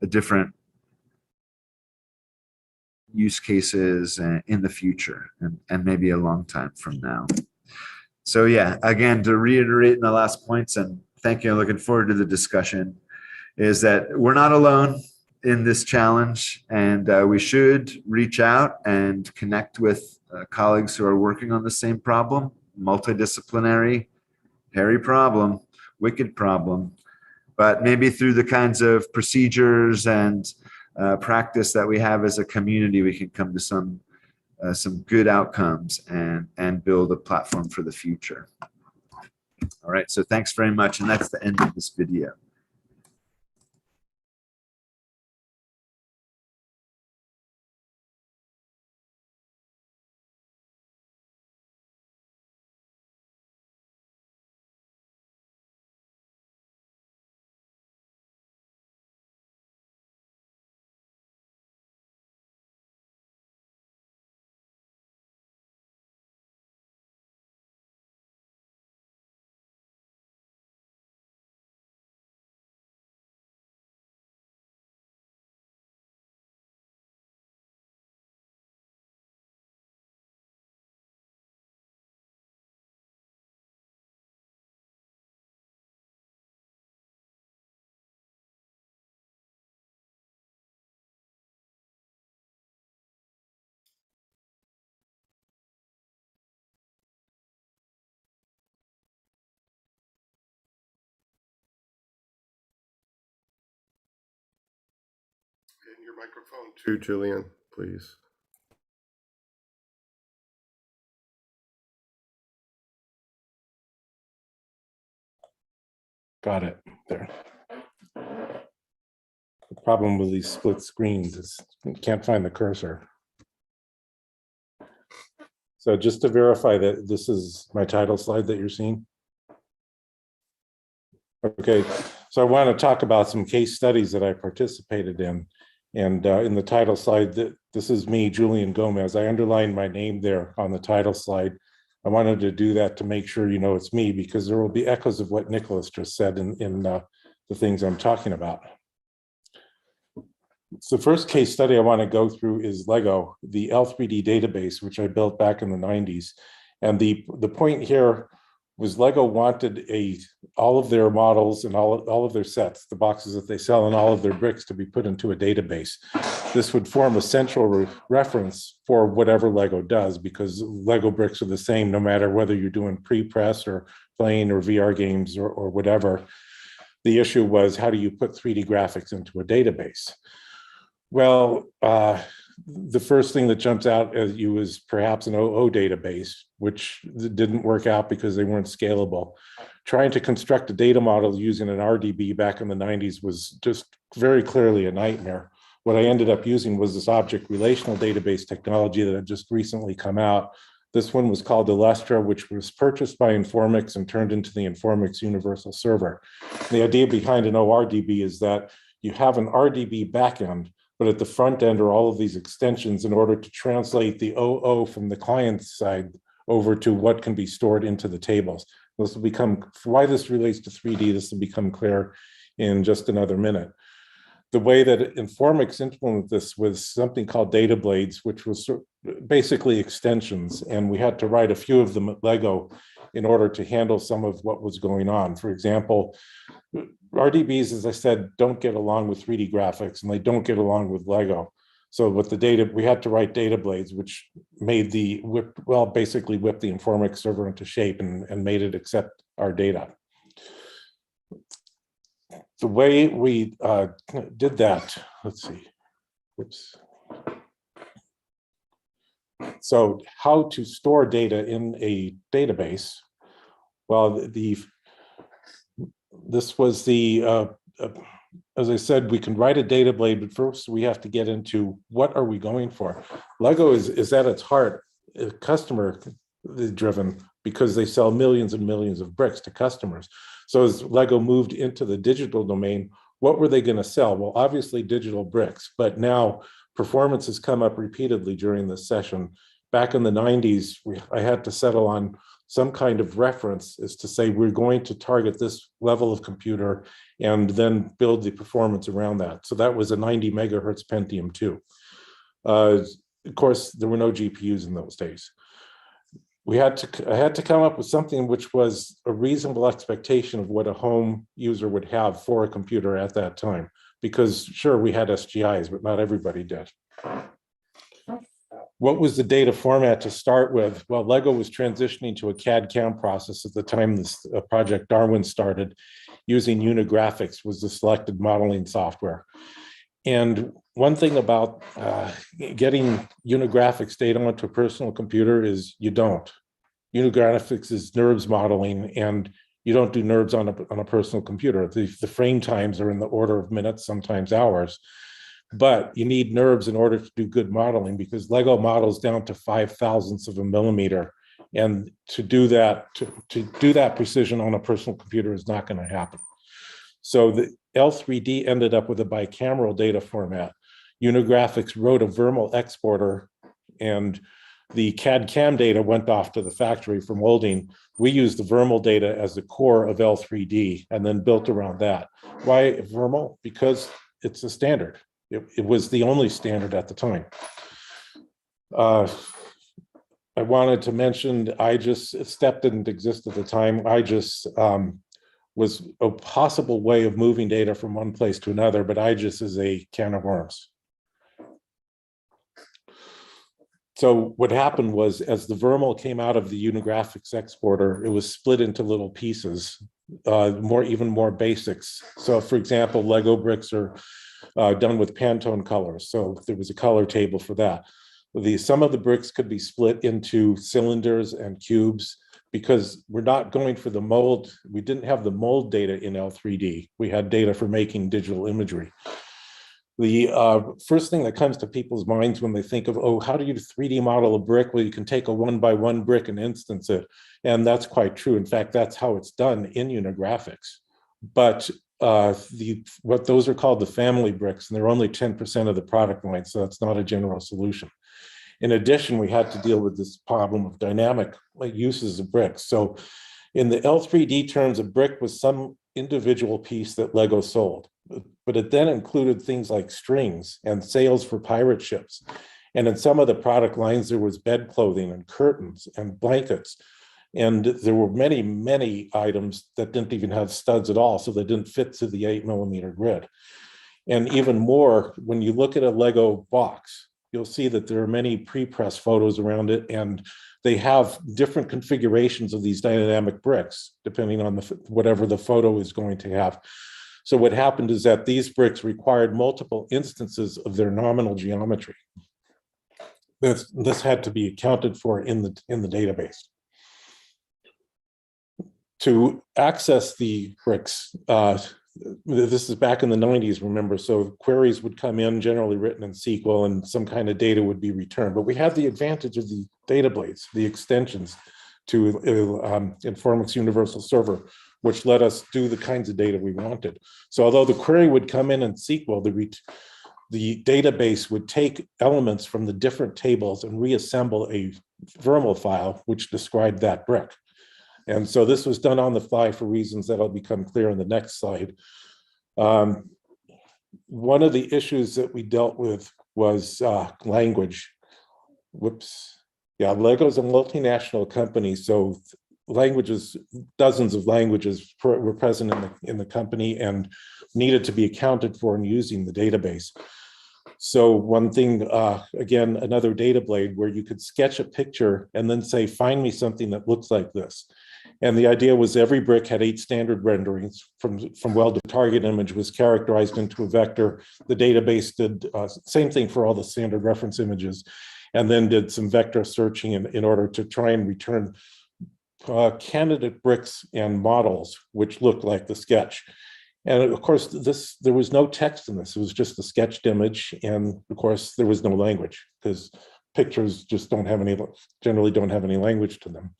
different use cases in the future, and maybe a long time from now. So yeah, again, to reiterate in the last points, and thank you, I'm looking forward to the discussion, is that we're not alone in this challenge, and we should reach out and connect with colleagues who are working on the same problem. Multidisciplinary, hairy problem, wicked problem, but maybe through the kinds of procedures and practice that we have as a community, we can come to some good outcomes and build a platform for the future. All right, so thanks very much, and that's the end of this video. And your microphone too, Julian, please. Got it there. The problem with these split screens is you can't find the cursor. So just to verify that this is my title slide that you're seeing. Okay, so I want to talk about some case studies that I participated in. And in the title slide, this is me, Julian Gomez. I underlined my name there on the title slide. I wanted to do that to make sure you know it's me, because there will be echoes of what Nicholas just said in the things I'm talking about. So the first case study I want to go through is Lego, the L3D database, which I built back in the 90s. And the point here was Lego wanted all of their models and all of their sets, the boxes that they sell, and all of their bricks to be put into a database. This would form a central reference for whatever Lego does, because Lego bricks are the same no matter whether you're doing pre-press or playing or VR games or whatever. The issue was, how do you put 3D graphics into a database? Well, the first thing that jumps out at you is perhaps an OO database, which didn't work out because they weren't scalable. Trying to construct a data model using an RDB back in the 90s was just very clearly a nightmare. What I ended up using was this object relational database technology that had just recently come out. This one was called Illustra, which was purchased by Informix and turned into the Informix Universal Server. The idea behind an ORDB is that you have an RDB backend, but at the front end are all of these extensions in order to translate the OO from the client side over to what can be stored into the tables. This will become, why this relates to 3D, this will become clear in just another minute. The way that Informix implemented this was something called data blades, which was basically extensions. And we had to write a few of them at Lego in order to handle some of what was going on. For example, RDBs, as I said, don't get along with 3D graphics, and they don't get along with Lego. So with the data, we had to write data blades, which made basically whipped the Informix server into shape and made it accept our data. The way we did that, let's see, whoops. So how to store data in a database? Well, this was the, as I said, we can write a data blade, but first we have to get into what are we going for? Lego is at its heart customer driven because they sell millions and millions of bricks to customers. So as Lego moved into the digital domain, what were they going to sell? Well, obviously digital bricks, but now performance has come up repeatedly during this session. Back in the 90s, I had to settle on some kind of reference is to say we're going to target this level of computer and then build the performance around that. So that was a 90 megahertz Pentium 2. Of course, there were no GPUs in those days. I had to come up with something which was a reasonable expectation of what a home user would have for a computer at that time. Because sure, we had SGIs, but not everybody did. What was the data format to start with? Well, Lego was transitioning to a CAD-CAM process at the time this Project Darwin started. Using Unigraphics was the selected modeling software. And one thing about getting Unigraphics data onto a personal computer is you don't. Unigraphics is NURBS modeling, and you don't do NURBS on a personal computer. The frame times are in the order of minutes, sometimes hours. But you need NURBS in order to do good modeling because Lego models down to 5/1000ths of a millimeter. And to do that, to do that precision on a personal computer is not going to happen. So the L3D ended up with a bicameral data format. Unigraphics wrote a VRML exporter, and the CAD-CAM data went off to the factory for molding. We used the VRML data as the core of L3D and then built around that. Why VRML? Because it's a standard. It was the only standard at the time. I wanted to mention IGES, STEP didn't exist at the time. IGES was a possible way of moving data from one place to another, but IGES is a can of worms. So what happened was, as the VRML came out of the Unigraphics exporter, it was split into little pieces, even more basics. So for example, Lego bricks are done with Pantone colors. So there was a color table for that. Some of the bricks could be split into cylinders and cubes because we're not going for the mold. We didn't have the mold data in L3D. We had data for making digital imagery. The first thing that comes to people's minds when they think of, oh, how do you 3D model a brick? Well, you can take a 1-by-1 brick and instance it. And that's quite true. In fact, that's how it's done in Unigraphics. But what those are called the family bricks, and they're only 10% of the product line, so that's not a general solution. In addition, we had to deal with this problem of dynamic uses of bricks. So in the L3D terms, a brick was some individual piece that Lego sold, but it then included things like strings and sails for pirate ships. And in some of the product lines, there was bed clothing and curtains and blankets. And there were many, many items that didn't even have studs at all, so they didn't fit to the 8mm grid. And even more, when you look at a Lego box, you'll see that there are many pre-press photos around it, and they have different configurations of these dynamic bricks, depending on whatever the photo is going to have. So what happened is that these bricks required multiple instances of their nominal geometry. This had to be accounted for in the database. To access the bricks, this is back in the 90s, remember, so queries would come in generally written in SQL and some kind of data would be returned. But we had the advantage of the data blades, the extensions to Informix Universal Server, which let us do the kinds of data we wanted. So although the query would come in SQL, the database would take elements from the different tables and reassemble a VRML file which described that brick. And so this was done on the fly for reasons that'll become clear in the next slide. One of the issues that we dealt with was language. Whoops. Yeah, Lego's a multinational company, so languages, dozens of languages were present in the company and needed to be accounted for in using the database. So one thing, again, another data blade where you could sketch a picture and then say, find me something that looks like this. And the idea was every brick had 8 standard renderings from weld to target image was characterized into a vector. The database did same thing for all the standard reference images, and then did some vector searching in order to try and return candidate bricks and models which looked like the sketch. And of course, there was no text in this. It was just a sketched image. And of course, there was no language because pictures just generally don't have any language to them.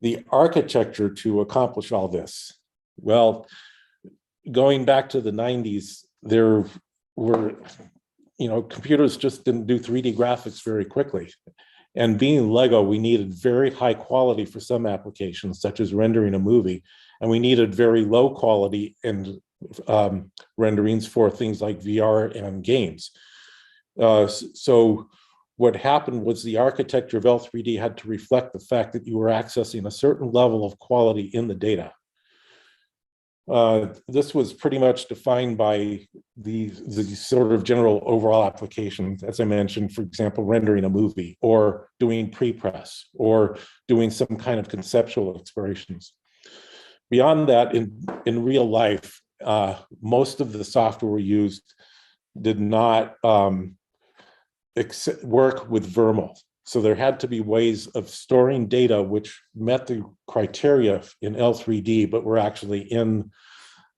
The architecture to accomplish all this, well, going back to the 90s, there were, computers just didn't do 3D graphics very quickly. And being Lego, we needed very high quality for some applications, such as rendering a movie. And we needed very low quality and renderings for things like VR and games. So what happened was the architecture of L3D had to reflect the fact that you were accessing a certain level of quality in the data. This was pretty much defined by the sort of general overall applications, as I mentioned, for example, rendering a movie or doing pre-press or doing some kind of conceptual explorations. Beyond that, in real life, most of the software we used did not work with VRML. So there had to be ways of storing data which met the criteria in L3D, but were actually in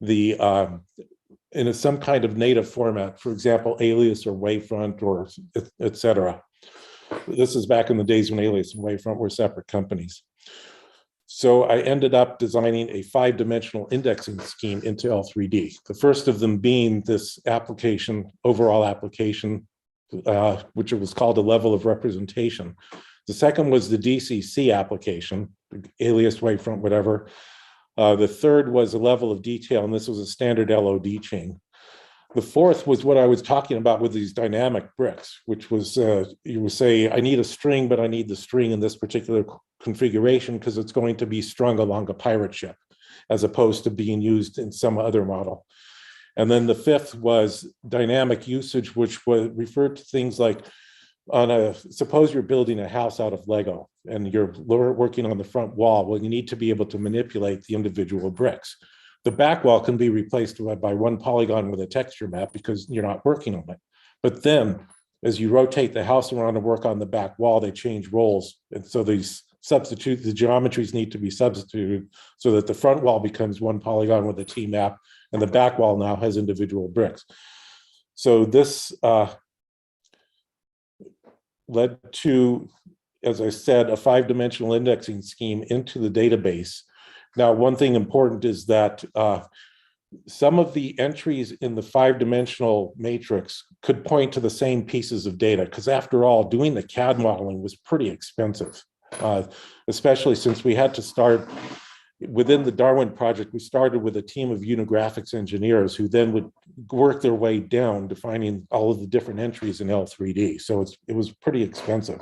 some kind of native format, for example, Alias or Wavefront or et cetera. This is back in the days when Alias and Wavefront were separate companies. So I ended up designing a 5-dimensional indexing scheme into L3D. The first of them being this overall application, which was called a level of representation. The second was the DCC application, Alias, Wavefront, whatever. The third was a level of detail, and this was a standard LOD chain. The fourth was what I was talking about with these dynamic bricks, which was, you would say, I need a string, but I need the string in this particular configuration because it's going to be strung along a pirate ship, as opposed to being used in some other model. And then the fifth was dynamic usage, which was referred to things like, suppose you're building a house out of Lego and you're working on the front wall. Well, you need to be able to manipulate the individual bricks. The back wall can be replaced by one polygon with a texture map because you're not working on it. But then as you rotate the house around and work on the back wall, they change roles. And so the geometries need to be substituted so that the front wall becomes one polygon with a T map and the back wall now has individual bricks. So this led to, as I said, a 5-dimensional indexing scheme into the database. Now, one thing important is that some of the entries in the 5-dimensional matrix could point to the same pieces of data, because after all, doing the CAD modeling was pretty expensive, especially since we had to start within the Darwin project. We started with a team of unigraphics engineers who then would work their way down, defining all of the different entries in L3D. So it was pretty expensive.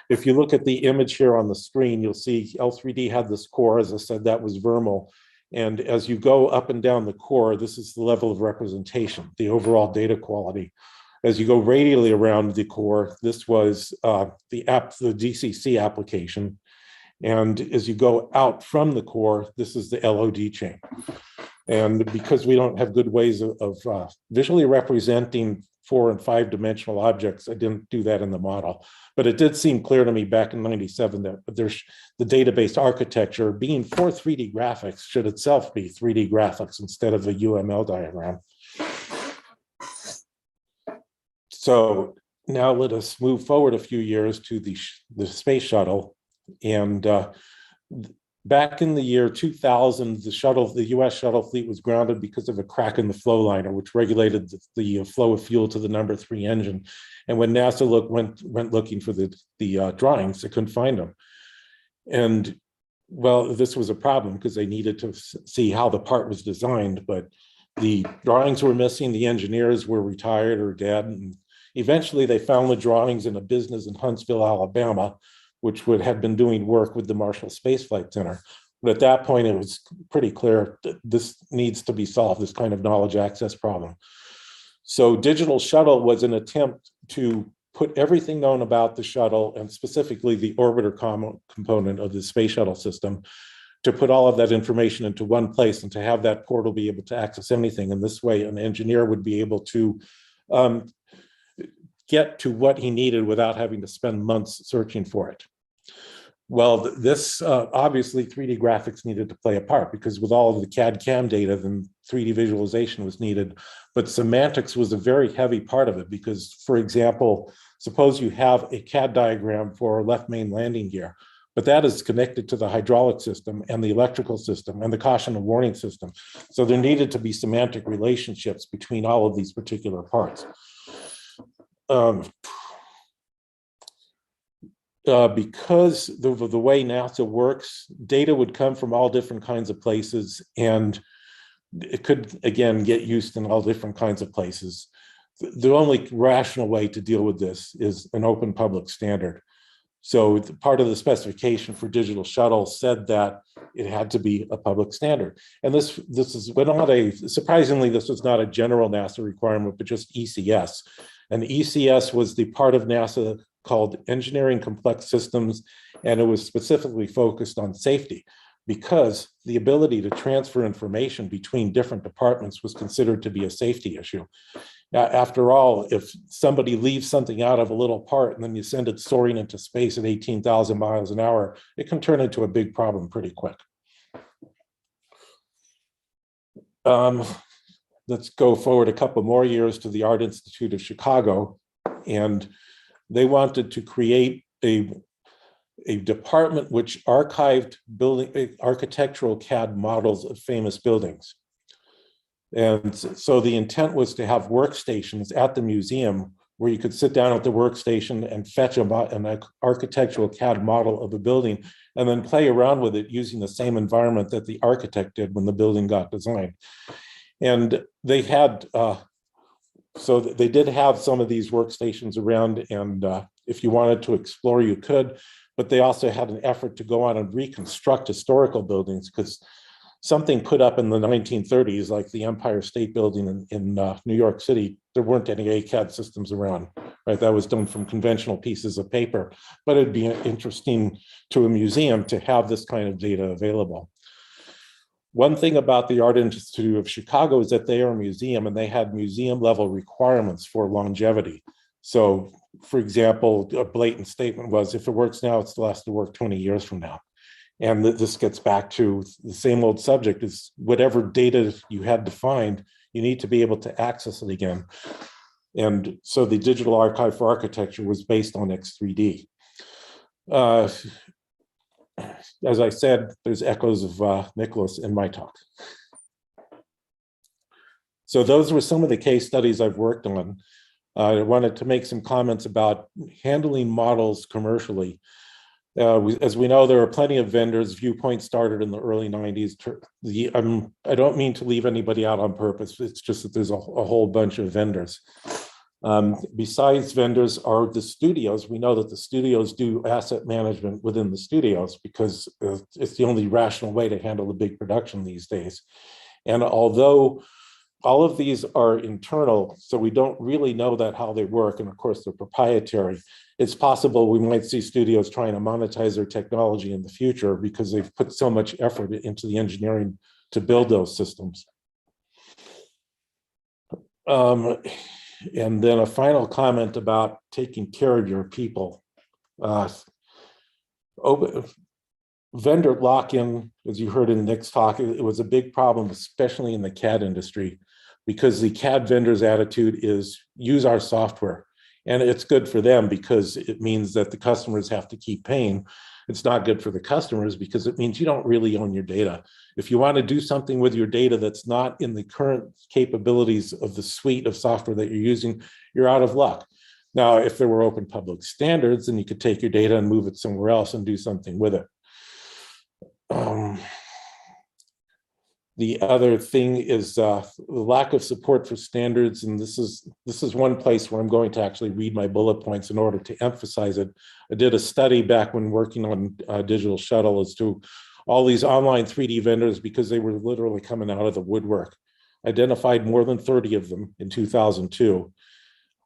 If you look at the image here on the screen, you'll see L3D had this core. As I said, that was VRML. And as you go up and down the core, this is the level of representation, the overall data quality. As you go radially around the core, this was the DCC application. And as you go out from the core, this is the LOD chain. And because we don't have good ways of visually representing 4- and 5-dimensional objects, I didn't do that in the model. But it did seem clear to me back in '97 that the database architecture, being for 3D graphics, should itself be 3D graphics instead of a UML diagram. So now let us move forward a few years to the space shuttle. And back in the year 2000, the US shuttle fleet was grounded because of a crack in the flow liner, which regulated the flow of fuel to the number 3 engine. And when NASA went looking for the drawings, they couldn't find them. And well, this was a problem because they needed to see how the part was designed, but the drawings were missing, the engineers were retired or dead. And eventually they found the drawings in a business in Huntsville, Alabama. which would have been doing work with the Marshall Space Flight Center. But at that point, it was pretty clear that this needs to be solved, this kind of knowledge access problem. So Digital Shuttle was an attempt to put everything known about the shuttle, and specifically the orbiter component of the space shuttle system, to put all of that information into one place and to have that portal be able to access anything. And this way, an engineer would be able to get to what he needed without having to spend months searching for it. Well, this obviously 3D graphics needed to play a part, because with all of the CAD CAM data, then 3D visualization was needed. But semantics was a very heavy part of it, because, for example, suppose you have a CAD diagram for left main landing gear, but that is connected to the hydraulic system and the electrical system and the caution and warning system. So there needed to be semantic relationships between all of these particular parts. Because the way NASA works, data would come from all different kinds of places, and it could, again, get used in all different kinds of places. The only rational way to deal with this is an open public standard. So part of the specification for Digital Shuttle said that it had to be a public standard. And this is not a, surprisingly, this was not a general NASA requirement, but just ECS. And ECS was the part of NASA called Engineering Complex Systems, and it was specifically focused on safety, because the ability to transfer information between different departments was considered to be a safety issue. After all, if somebody leaves something out of a little part and then you send it soaring into space at 18,000 miles an hour, it can turn into a big problem pretty quick. Let's go forward a couple more years to the Art Institute of Chicago, and they wanted to create a department which archived architectural CAD models of famous buildings. And so the intent was to have workstations at the museum where you could sit down at the workstation and fetch an architectural CAD model of a building and then play around with it using the same environment that the architect did when the building got designed. And they had, so they did have some of these workstations around, and if you wanted to explore, you could, but they also had an effort to go on and reconstruct historical buildings, because something put up in the 1930s, like the Empire State Building in New York City, there weren't any ACAD systems around, right? That was done from conventional pieces of paper, but it'd be interesting to a museum to have this kind of data available. One thing about the Art Institute of Chicago is that they are a museum, and they had museum level requirements for longevity. So, for example, a blatant statement was, if it works now, it still has to work 20 years from now. And this gets back to the same old subject, is whatever data you had defined, you need to be able to access it again. And so the Digital Archive for Architecture was based on X3D. As I said, there's echoes of Nicholas in my talk. So those were some of the case studies I've worked on. I wanted to make some comments about handling models commercially. As we know, there are plenty of vendors. Viewpoint started in the early 90s. I don't mean to leave anybody out on purpose. It's just that there's a whole bunch of vendors. Besides vendors are the studios. We know that the studios do asset management within the studios, because it's the only rational way to handle a big production these days. And although all of these are internal, so we don't really know that how they work, and of course they're proprietary, it's possible we might see studios trying to monetize their technology in the future because they've put so much effort into the engineering to build those systems. And then a final comment about taking care of your people. Vendor lock-in, as you heard in Nick's talk, it was a big problem, especially in the CAD industry, because the CAD vendor's attitude is use our software. And it's good for them because it means that the customers have to keep paying. It's not good for the customers because it means you don't really own your data. If you want to do something with your data that's not in the current capabilities of the suite of software that you're using, you're out of luck. Now, if there were open public standards, then you could take your data and move it somewhere else and do something with it. The other thing is the lack of support for standards, and this is one place where I'm going to actually read my bullet points in order to emphasize it. I did a study back when working on Digital Shuttle as to all these online 3D vendors, because they were literally coming out of the woodwork. Identified more than 30 of them in 2002.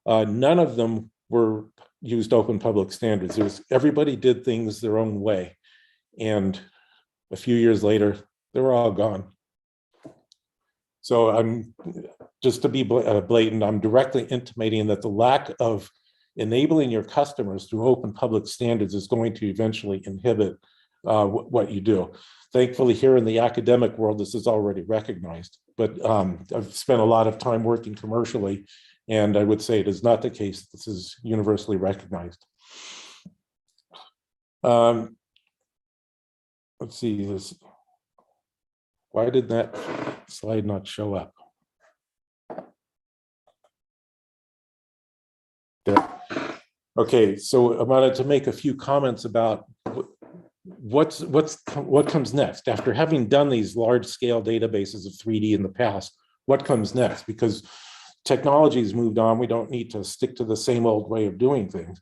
None of them were used open public standards. Everybody did things their own way. And a few years later, they were all gone. So I'm just to be blatant, I'm directly intimating that the lack of enabling your customers through open public standards is going to eventually inhibit what you do. Thankfully, here in the academic world, this is already recognized, but I've spent a lot of time working commercially, and I would say it is not the case. This is universally recognized. Let's see this. Why did that slide not show up? There. Okay, so I wanted to make a few comments about what comes next. After having done these large-scale databases of 3D in the past, what comes next? Because technology has moved on, we don't need to stick to the same old way of doing things.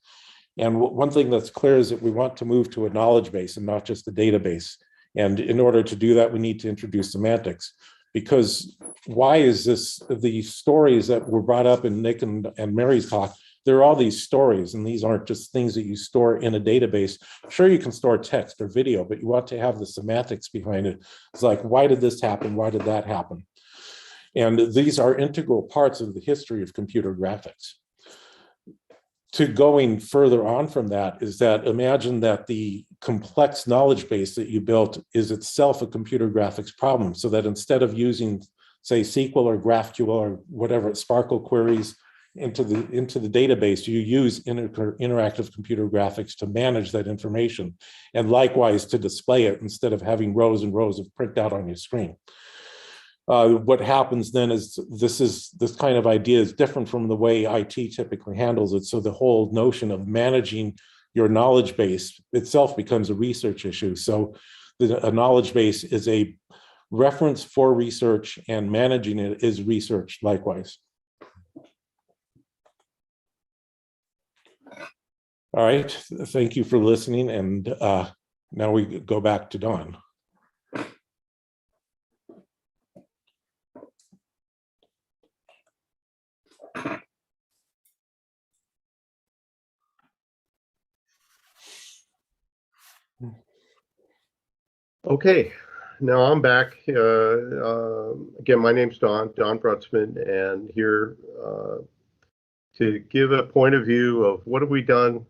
And one thing that's clear is that we want to move to a knowledge base and not just a database. And in order to do that, we need to introduce semantics. Because why is this, the stories that were brought up in Nick and Mary's talk, there are all these stories, and these aren't just things that you store in a database. Sure, you can store text or video, but you want to have the semantics behind it. It's like, why did this happen? Why did that happen? And these are integral parts of the history of computer graphics. To going further on from that is that imagine that the complex knowledge base that you built is itself a computer graphics problem, so that instead of using, say, SQL or GraphQL or whatever, Sparkle queries into the database, you use interactive computer graphics to manage that information, and likewise to display it instead of having rows and rows of printout on your screen. What happens then is this kind of idea is different from the way IT typically handles it. So the whole notion of managing your knowledge base itself becomes a research issue. So a knowledge base is a reference for research, and managing it is research likewise. All right, thank you for listening. And now we go back to Dawn. Okay, now I'm back. Again, my name's Don Brutzman, and here to give a point of view of what have we done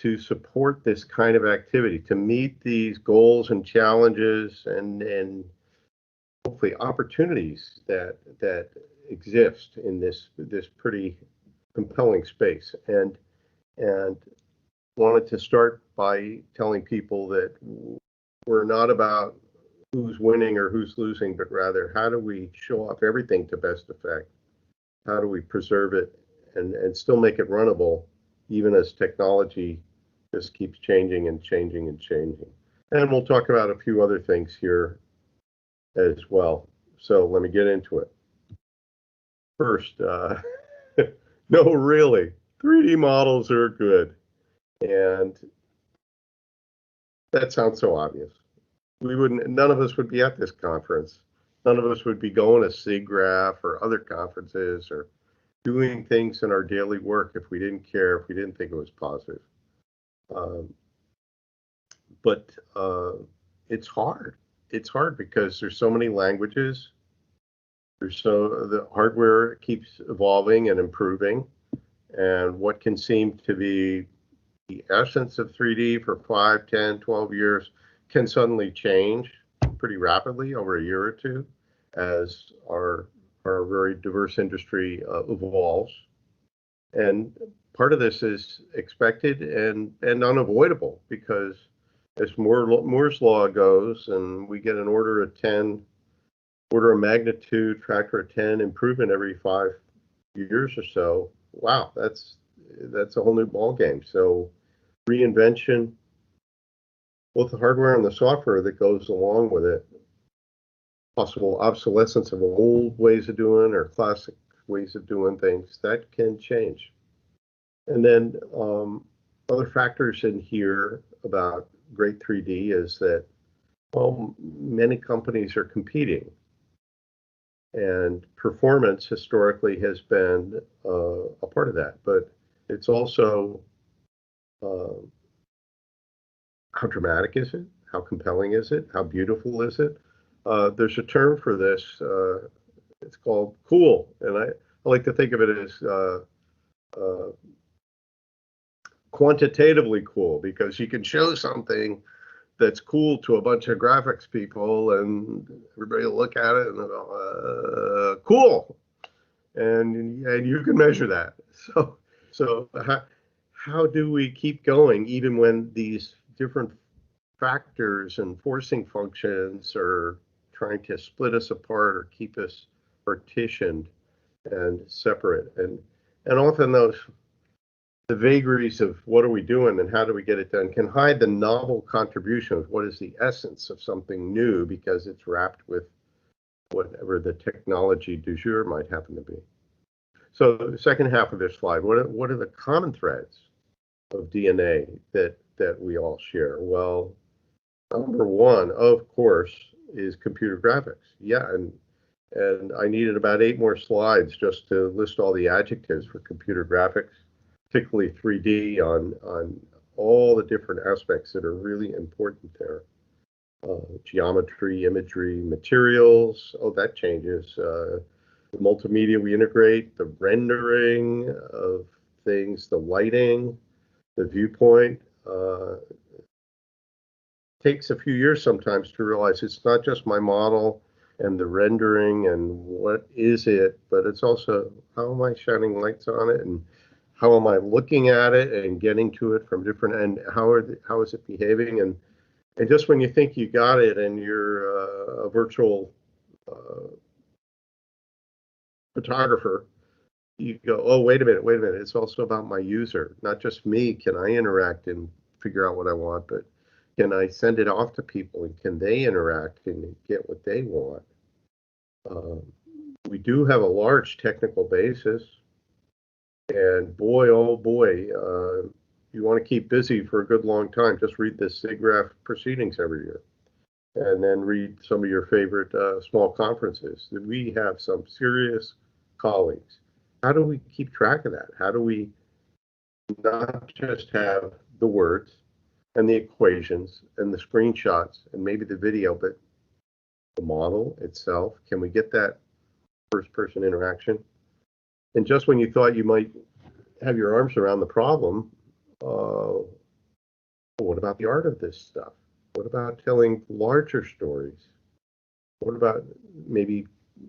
to support this kind of activity, to meet these goals and challenges and hopefully opportunities that exist in this pretty compelling space. And wanted to start by telling people that we're not about who's winning or who's losing, but rather how do we show off everything to best effect? How do we preserve it and still make it runnable, even as technology just keeps changing and changing and changing? And we'll talk about a few other things here as well. So let me get into it. First, no, really, 3D models are good. And that sounds so obvious. None of us would be at this conference. None of us would be going to SIGGRAPH or other conferences or doing things in our daily work if we didn't care, if we didn't think it was positive. But it's hard. It's hard because there's so many languages. The hardware keeps evolving and improving, and what can seem to be the essence of 3D for 5, 10, 12 years can suddenly change pretty rapidly over a year or two as our very diverse industry evolves. And part of this is expected and unavoidable, because as Moore's law goes and we get an order of magnitude, factor of 10 improvement every 5 years or so, wow, that's a whole new ball game. So reinvention, both the hardware and the software that goes along with it, possible obsolescence of old ways of doing or classic ways of doing things, that can change. And then other factors in here about great 3D is that, well, many companies are competing. And performance historically has been a part of that, but it's also how dramatic is it? How compelling is it? How beautiful is it? There's a term for this. It's called cool, and I like to think of it as quantitatively cool, because you can show something that's cool to a bunch of graphics people, and everybody will look at it and go, cool, and you can measure that. So how do we keep going even when these different factors and forcing functions are trying to split us apart or keep us partitioned and separate? And often the vagaries of what are we doing and how do we get it done can hide the novel contribution of what is the essence of something new, because it's wrapped with whatever the technology du jour might happen to be. So the second half of this slide, what are the common threads of DNA that we all share? Well, number one, of course, is computer graphics. Yeah, and I needed about 8 more slides just to list all the adjectives for computer graphics, particularly 3D, on all the different aspects that are really important there. Geometry, imagery, materials, oh, that changes. The multimedia we integrate, the rendering of things, the lighting, the viewpoint. Takes a few years sometimes to realize it's not just my model and the rendering and what is it, but it's also how am I shining lights on it, and how am I looking at it and getting to it from different, and how is it behaving, and just when you think you got it and you're a virtual photographer, you go, oh, wait a minute, it's also about my user, not just me. Can I interact and figure out what I want, but can I send it off to people, and can they interact and get what they want? We do have a large technical basis, and boy, oh boy, you want to keep busy for a good long time. Just read the SIGGRAPH proceedings every year, and then read some of your favorite small conferences. We have some serious colleagues. How do we keep track of that? How do we not just have the words and the equations and the screenshots and maybe the video, but the model itself? Can we get that first person interaction? And just when you thought you might have your arms around the problem, what about the art of this stuff? What about telling larger stories? What about maybe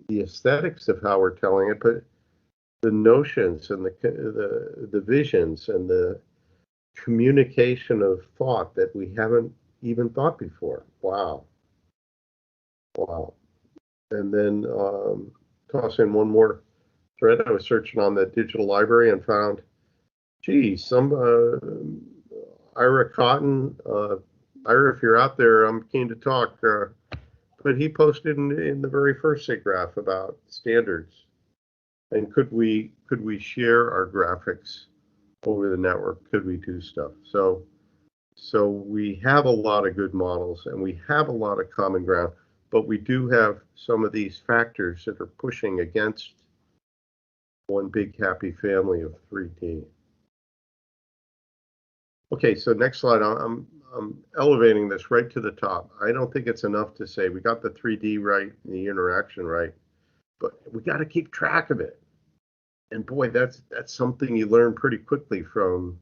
the aesthetics of how we're telling it, but the notions and the visions and the communication of thought that we haven't even thought before? Wow. And then toss in one more thread. I was searching on the digital library and found, geez, some Ira Cotton. Ira, if you're out there, I'm keen to talk. But he posted in the very first SIGGRAPH about standards, and could we share our graphics over the network? Could we do stuff? So we have a lot of good models, and we have a lot of common ground, but we do have some of these factors that are pushing against one big happy family of 3D. Okay, so next slide. I'm elevating this right to the top. I don't think it's enough to say we got the 3D right and the interaction right, but we got to keep track of it. And boy, that's something you learn pretty quickly from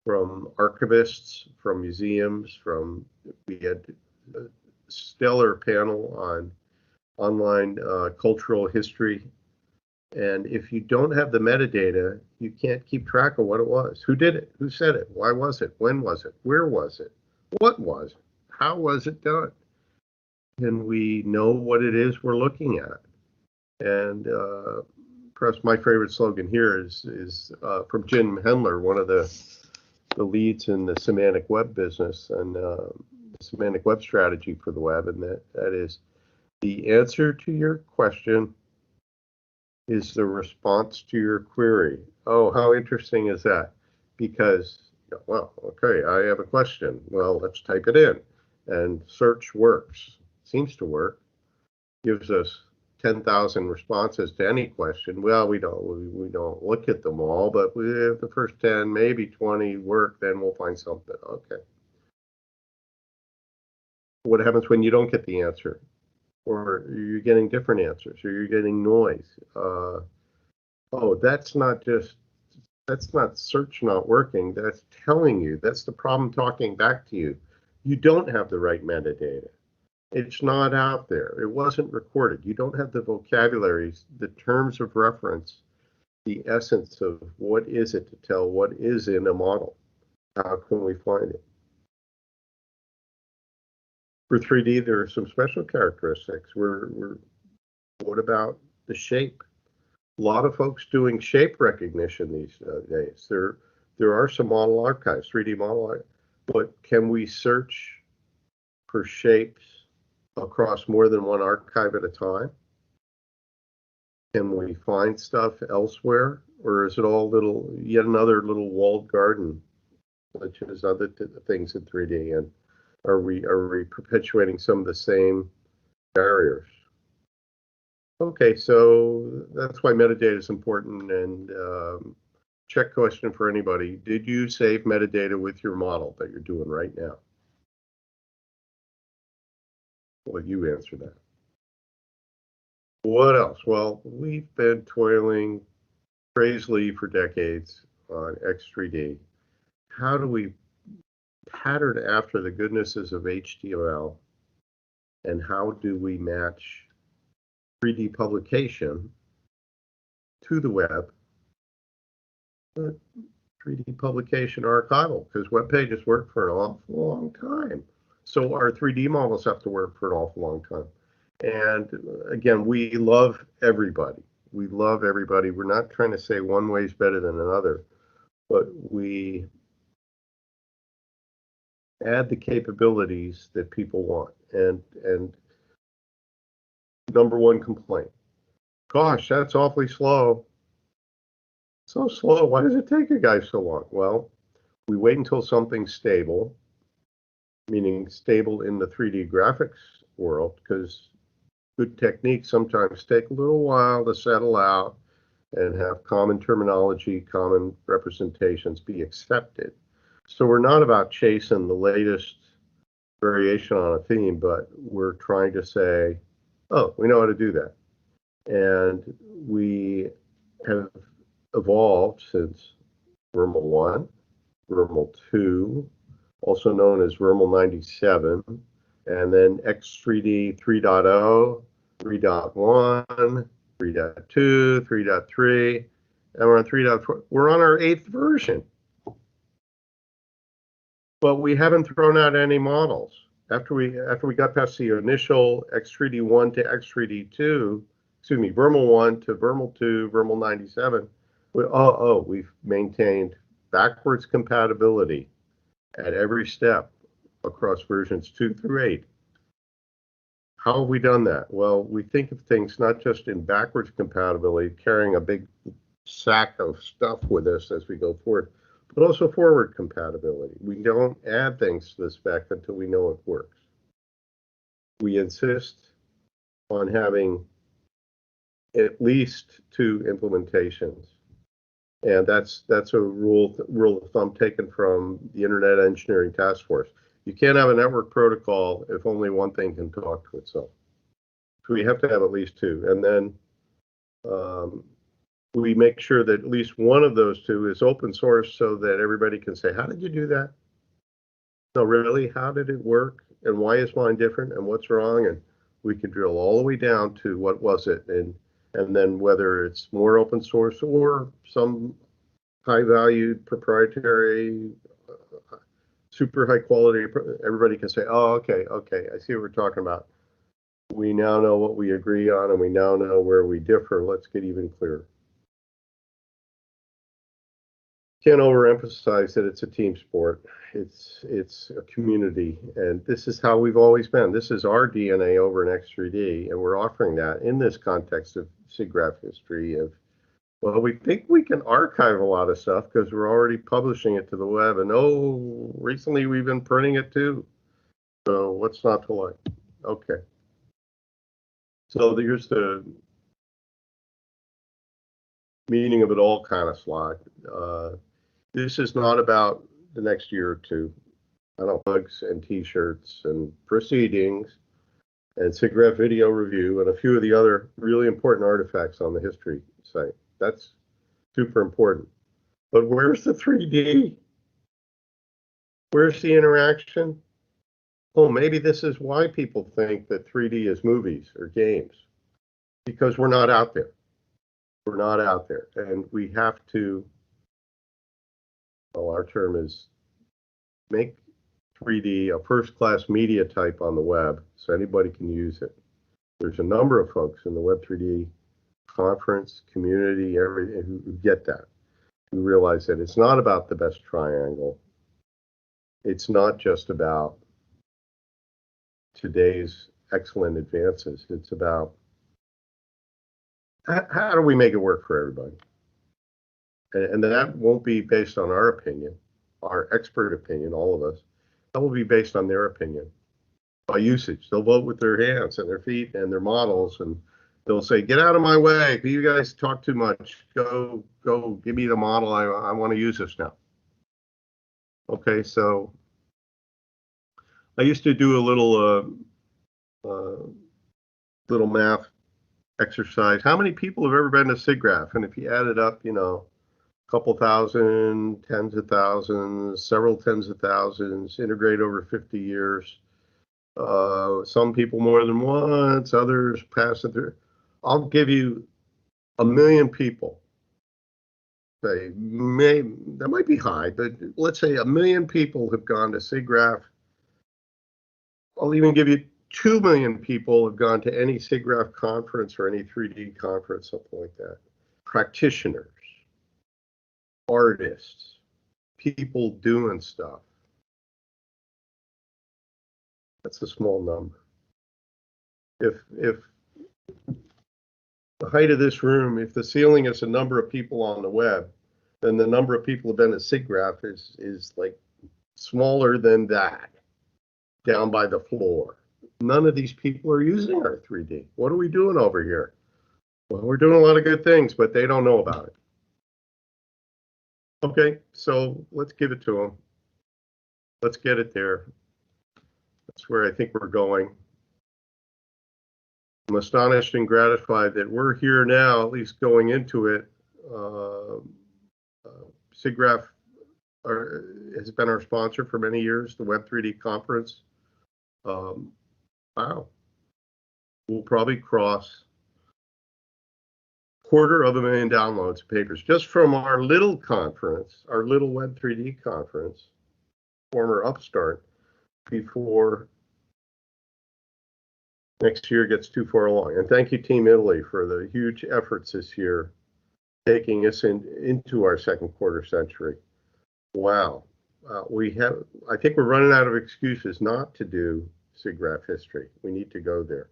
archivists, from museums, we had a stellar panel on online cultural history. And if you don't have the metadata, you can't keep track of what it was. Who did it? Who said it? Why was it? When was it? Where was it? What was it? How was it done? Can we know what it is we're looking at? And perhaps my favorite slogan here is from Jim Hendler, one of the leads in the semantic web business and the semantic web strategy for the web, and that is, The answer to your question is the response to your query. Oh, how interesting is that? Because, well, okay, I have a question. Well, let's type it in. And search works, seems to work, gives us 10,000 responses to any question. Well, we don't look at them all, but we have the first 10, maybe 20 work, then we'll find something. Okay. What happens when you don't get the answer? Or you're getting different answers, or you're getting noise? Oh, that's not search not working. That's telling you, that's the problem talking back to you. You don't have the right metadata. It's not out there. It wasn't recorded. You don't have the vocabularies, the terms of reference, the essence of what is it to tell what is in a model. How can we find it? For 3D, there are some special characteristics. What about the shape? A lot of folks doing shape recognition these days. There are some model archives, 3D model archives, but can we search for shapes across more than one archive at a time? Can we find stuff elsewhere, or is it all yet another little walled garden, such as other things in 3D? And are we perpetuating some of the same barriers? Okay, so that's why metadata is important. And check question for anybody: did you save metadata with your model that you're doing right now? Well, you answer that. What else? Well, we've been toiling crazily for decades on X3D. How do we pattern after the goodnesses of HTML, and how do we match 3D publication to the web, but 3D publication archival, because web pages work for an awful long time. So our 3D models have to work for an awful long time. And again, we love everybody. We love everybody. We're not trying to say one way is better than another, but we add the capabilities that people want. And number one complaint: gosh, that's awfully slow. So slow. Why does it take you guys so long? Well, we wait until something's stable, meaning stable in the 3D graphics world, because good techniques sometimes take a little while to settle out and have common terminology, common representations be accepted. So we're not about chasing the latest variation on a theme, but we're trying to say, oh, we know how to do that. And we have evolved since Vermal 1, Vermal 2, also known as Vermal 97, and then X3D 3.0, 3.1, 3.2, 3.3, and we're on 3.4. We're on our 8th version. But we haven't thrown out any models. After we got past the initial X3D 1 to X3D 2, excuse me, Vermal 1 to Vermal 2, Vermal 97, we've maintained backwards compatibility at every step across versions 2 through 8. How have we done that? Well, we think of things not just in backwards compatibility, carrying a big sack of stuff with us as we go forward, but also forward compatibility. We don't add things to the spec until we know it works. We insist on having at least 2 implementations. And that's a rule of thumb taken from the Internet Engineering Task Force. You can't have a network protocol if only one thing can talk to itself. So we have to have at least 2. And then we make sure that at least one of those 2 is open source so that everybody can say, how did you do that? No, really, how did it work? And why is mine different? And what's wrong? And we can drill all the way down to what was it? And then whether it's more open source or some high valued proprietary, super high quality, everybody can say, oh, okay, I see what we're talking about. We now know what we agree on, and we now know where we differ. Let's get even clearer. can't overemphasize that it's a team sport. It's a community, and this is how we've always been. This is our DNA over in X3D, and we're offering that in this context of SIGGRAPH history of, well, we think we can archive a lot of stuff because we're already publishing it to the web, and oh, recently we've been printing it too. So what's not to like? Okay. So here's the meaning of it all kind of slide. This is not about the next year or two. I don't know, mugs and t-shirts and proceedings and SIGGRAPH video review and a few of the other really important artifacts on the history site. That's super important. But where's the 3D? Where's the interaction? Oh, maybe this is why people think that 3D is movies or games, because we're not out there. We're not out there. And we have to, well, our term is make 3D a first-class media type on the web so anybody can use it. There's a number of folks in the Web3D conference community who get that, who realize that it's not about the best triangle. It's not just about today's excellent advances. It's about how do we make it work for everybody? And that won't be based on our opinion, our expert opinion, all of us. That will be based on their opinion by usage. They'll vote with their hands and their feet and their models, and they'll say, get out of my way. You guys talk too much. Go, give me the model. I want to use this now. Okay, so I used to do a little math exercise. How many people have ever been to SIGGRAPH? And if you add it up, you know, a couple thousand, tens of thousands, several tens of thousands, integrate over 50 years. Some people more than once, others pass it through. I'll give you 1 million people. Say, that might be high, but let's say 1 million people have gone to SIGGRAPH. I'll even give you 2 million people have gone to any SIGGRAPH conference or any 3D conference, something like that. Practitioners, artists, people doing stuff. That's a small number. If the height of this room, if the ceiling is the number of people on the web, then the number of people who have been at SIGGRAPH is like smaller than that, down by the floor. None of these people are using our 3D. What are we doing over here? Well, we're doing a lot of good things, but they don't know about it. Okay, so let's give it to them. Let's get it there. That's where I think we're going. I'm astonished and gratified that we're here now, at least going into it. SIGGRAPH has been our sponsor for many years, the Web3D conference. Wow. We'll probably cross 250,000 downloads of papers just from our little conference, our little Web3D conference, former upstart, before next year gets too far along. And thank you, Team Italy, for the huge efforts this year, taking us into our second quarter century. Wow. I think we're running out of excuses not to do SIGGRAPH history. We need to go there.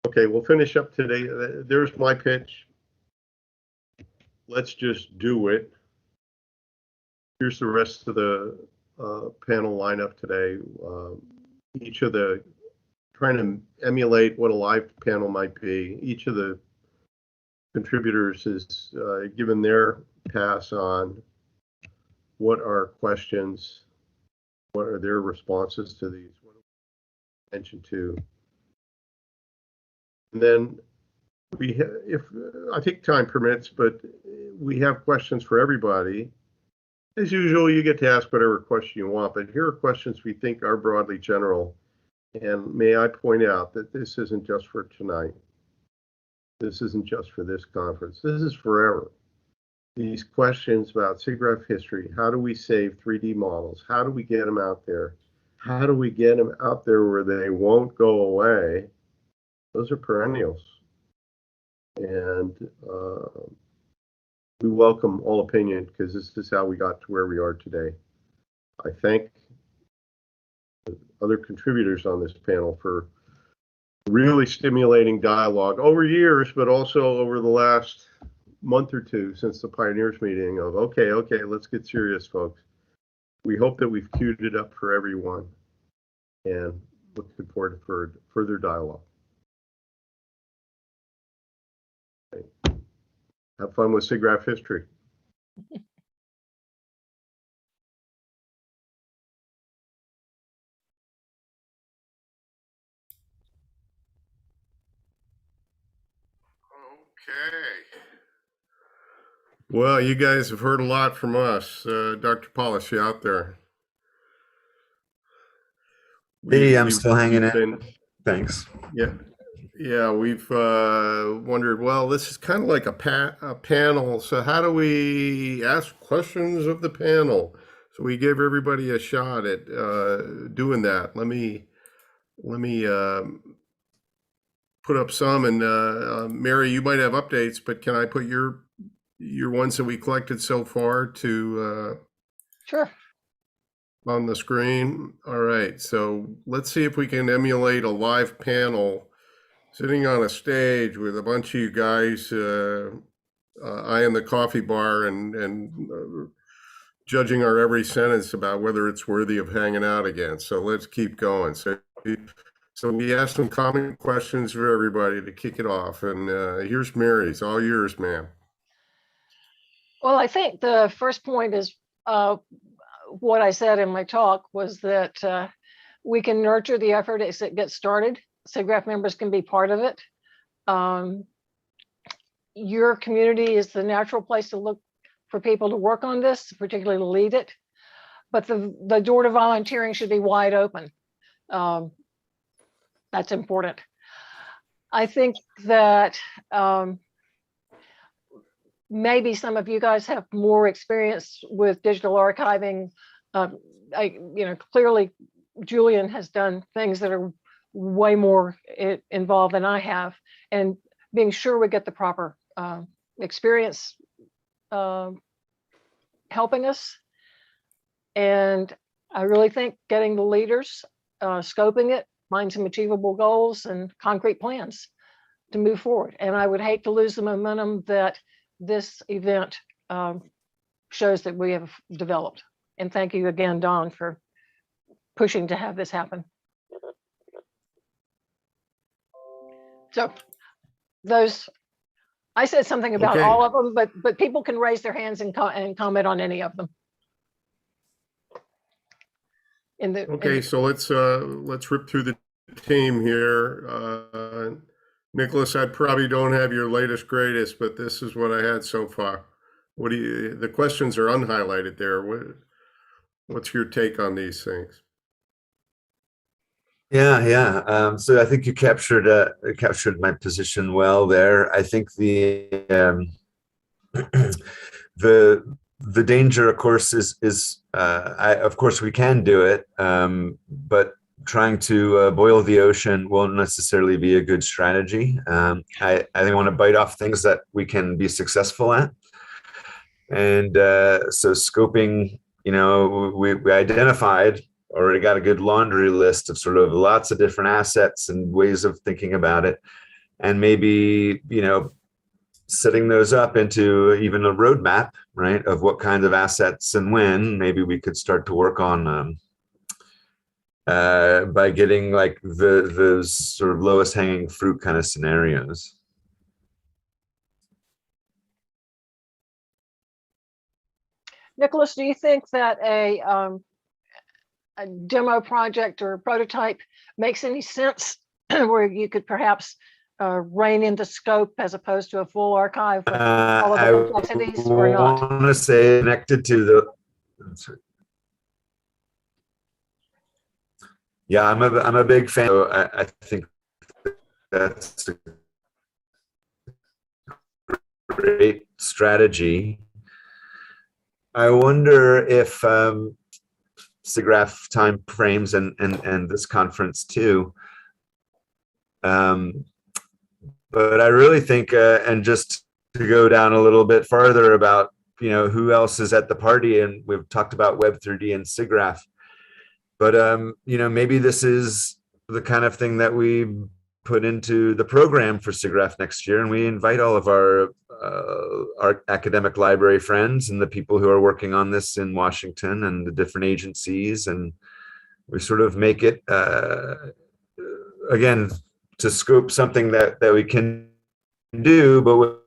Okay, we'll finish up today. There's my pitch. Let's just do it. Here's the rest of the panel lineup today. Each of the, trying to emulate what a live panel might be. Each of the contributors is given their pass on what are questions, what are their responses to these, what do we mention to. And then we have, if I think time permits, but we have questions for everybody. As usual, you get to ask whatever question you want, but here are questions we think are broadly general. And may I point out that this isn't just for tonight. This isn't just for this conference. This is forever. These questions about SIGGRAPH history, how do we save 3D models? How do we get them out there? How do we get them out there where they won't go away? Those are perennials. And we welcome all opinion because this is how we got to where we are today. I thank the other contributors on this panel for really stimulating dialogue over years, but also over the last month or two since the pioneers meeting of, okay, let's get serious, folks. We hope that we've queued it up for everyone and looking forward to further dialogue. Okay. Have fun with SIGGRAPH history. Okay. Well, you guys have heard a lot from us. Dr. Polish, you out there? Hey, I'm still hanging in. Thanks. Yeah, we've wondered, well, this is kind of like a panel. So how do we ask questions of the panel? So we give everybody a shot at doing that. Let me put up some, and Mary, you might have updates, but can I put your ones that we collected so far to Sure. on the screen? All right, so let's see if we can emulate a live panel sitting on a stage with a bunch of you guys eyeing the coffee bar and judging our every sentence about whether it's worthy of hanging out again. So let's keep going. So we asked some common questions for everybody to kick it off. And here's Mary's, all yours, ma'am. Well, I think the first point is what I said in my talk was that we can nurture the effort as it gets started. SIGGRAPH members can be part of it. Your community is the natural place to look for people to work on this, particularly to lead it. But the door to volunteering should be wide open. That's important. I think that maybe some of you guys have more experience with digital archiving. Clearly Julian has done things that are way more involved than I have, and being sure we get the proper experience helping us. And I really think getting the leaders, scoping it, find some achievable goals and concrete plans to move forward. And I would hate to lose the momentum that this event shows that we have developed. And thank you again, Don, for pushing to have this happen. So those, I said something about all of them, but people can raise their hands and comment on any of them. So let's rip through the team here. Nicholas, I probably don't have your latest greatest, but this is what I had so far. What do you? The questions are unhighlighted there. What's your take on these things? Yeah. So I think you captured my position well there. I think the danger, of course, is of course we can do it, but trying to boil the ocean won't necessarily be a good strategy. I think I want to bite off things that we can be successful at, and so scoping. We identified, already got a good laundry list of sort of lots of different assets and ways of thinking about it, and maybe setting those up into even a roadmap, right, of what kind of assets and when. Maybe we could start to work on by getting like those sort of lowest hanging fruit kind of scenarios. Nicholas, do you think that a demo project or a prototype makes any sense where you could perhaps rein into scope as opposed to a full archive with all of the complexities, or not? I want to say connected to the. Yeah, I'm a big fan. So I think that's a great strategy. I wonder if SIGGRAPH time frames and this conference too. But I really think, and just to go down a little bit farther about, who else is at the party, and we've talked about Web3D and SIGGRAPH, but maybe this is the kind of thing that we put into the program for SIGGRAPH next year, and we invite all of our academic library friends and the people who are working on this in Washington and the different agencies, and we sort of make it again to scope something that we can do, but with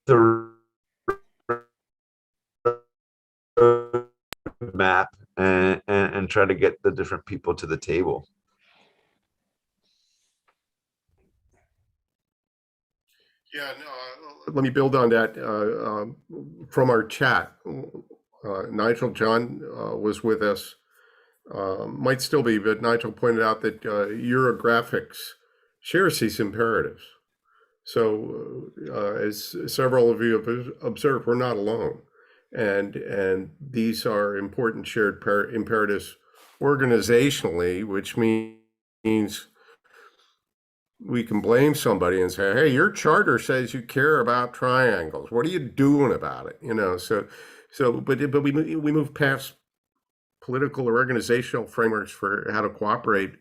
the map and try to get the different people to the table. Yeah, no, let me build on that from our chat. Nigel John was with us, might still be, but Nigel pointed out that Eurographics shares these imperatives. So as several of you have observed, we're not alone. And these are important shared imperatives organizationally, which means we can blame somebody and say, hey, your charter says you care about triangles. What are you doing about it? But we move past political or organizational frameworks for how to cooperate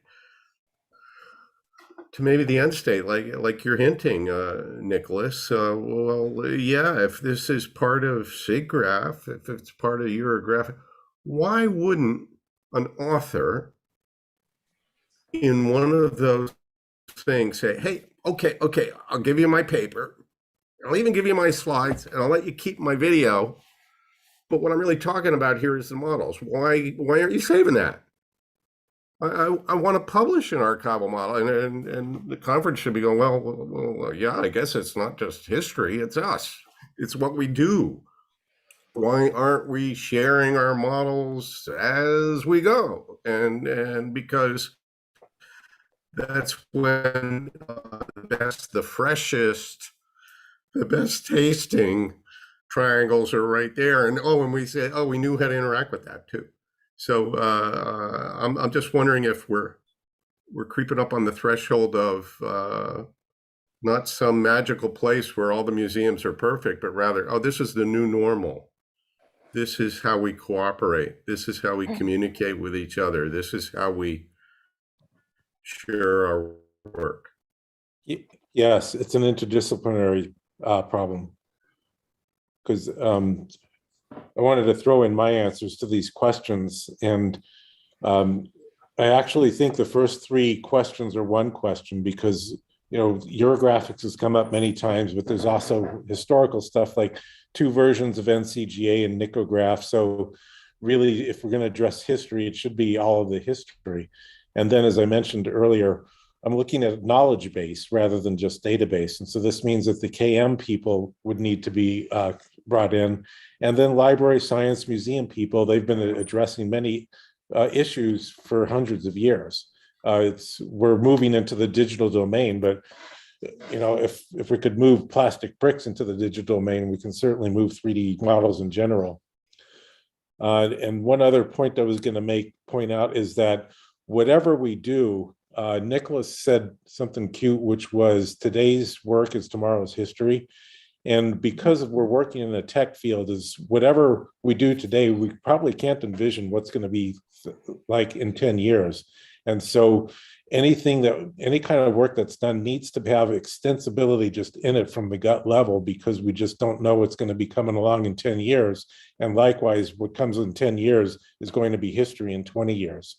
to maybe the end state, like you're hinting, Nicholas. Well, yeah, if this is part of SIGGRAPH, if it's part of Eurographic, why wouldn't an author in one of those things say, hey, okay, I'll give you my paper, I'll even give you my slides, and I'll let you keep my video, but what I'm really talking about here is the models. Why aren't you saving that? I want to publish an archival model, and the conference should be going, well, yeah, I guess it's not just history, it's us. It's what we do. Why aren't we sharing our models as we go? And because that's when the freshest, the best tasting triangles are right there. And we say, we knew how to interact with that too. So I'm just wondering if we're creeping up on the threshold of not some magical place where all the museums are perfect, but rather, this is the new normal. This is how we cooperate. This is how we communicate with each other. This is how we share our work. Yes, it's an interdisciplinary problem. Because I wanted to throw in my answers to these questions, and I actually think the first three questions are one question, because Eurographics has come up many times, but there's also historical stuff like 2 versions of NCGA and Nicograph. So really, if we're going to address history, it should be all of the history. And then, as I mentioned earlier, I'm looking at knowledge base rather than just database. And so this means that the KM people would need to be brought in. And then library science museum people, they've been addressing many issues for hundreds of years. We're moving into the digital domain, but if we could move plastic bricks into the digital domain, we can certainly move 3D models in general. And one other point I was going to point out is that whatever we do, Nicholas said something cute, which was today's work is tomorrow's history. And because we're working in the tech field, is whatever we do today, we probably can't envision what's going to be like in 10 years. And so any kind of work that's done needs to have extensibility just in it from the gut level, because we just don't know what's going to be coming along in 10 years. And likewise, what comes in 10 years is going to be history in 20 years.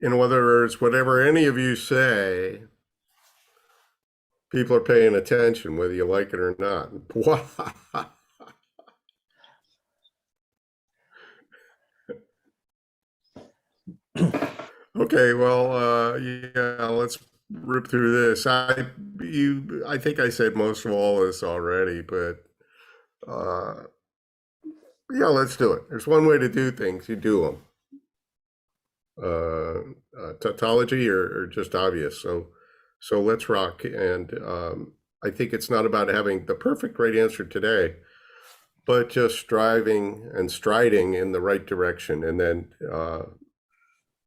In other words, whatever any of you say, people are paying attention, whether you like it or not. Okay, well, yeah, let's rip through this. I think I said most of all this already, but yeah, let's do it. There's one way to do things. You do them. Tautology or just obvious. So let's rock. And I think it's not about having the perfect right answer today, but just striving and striding in the right direction. And then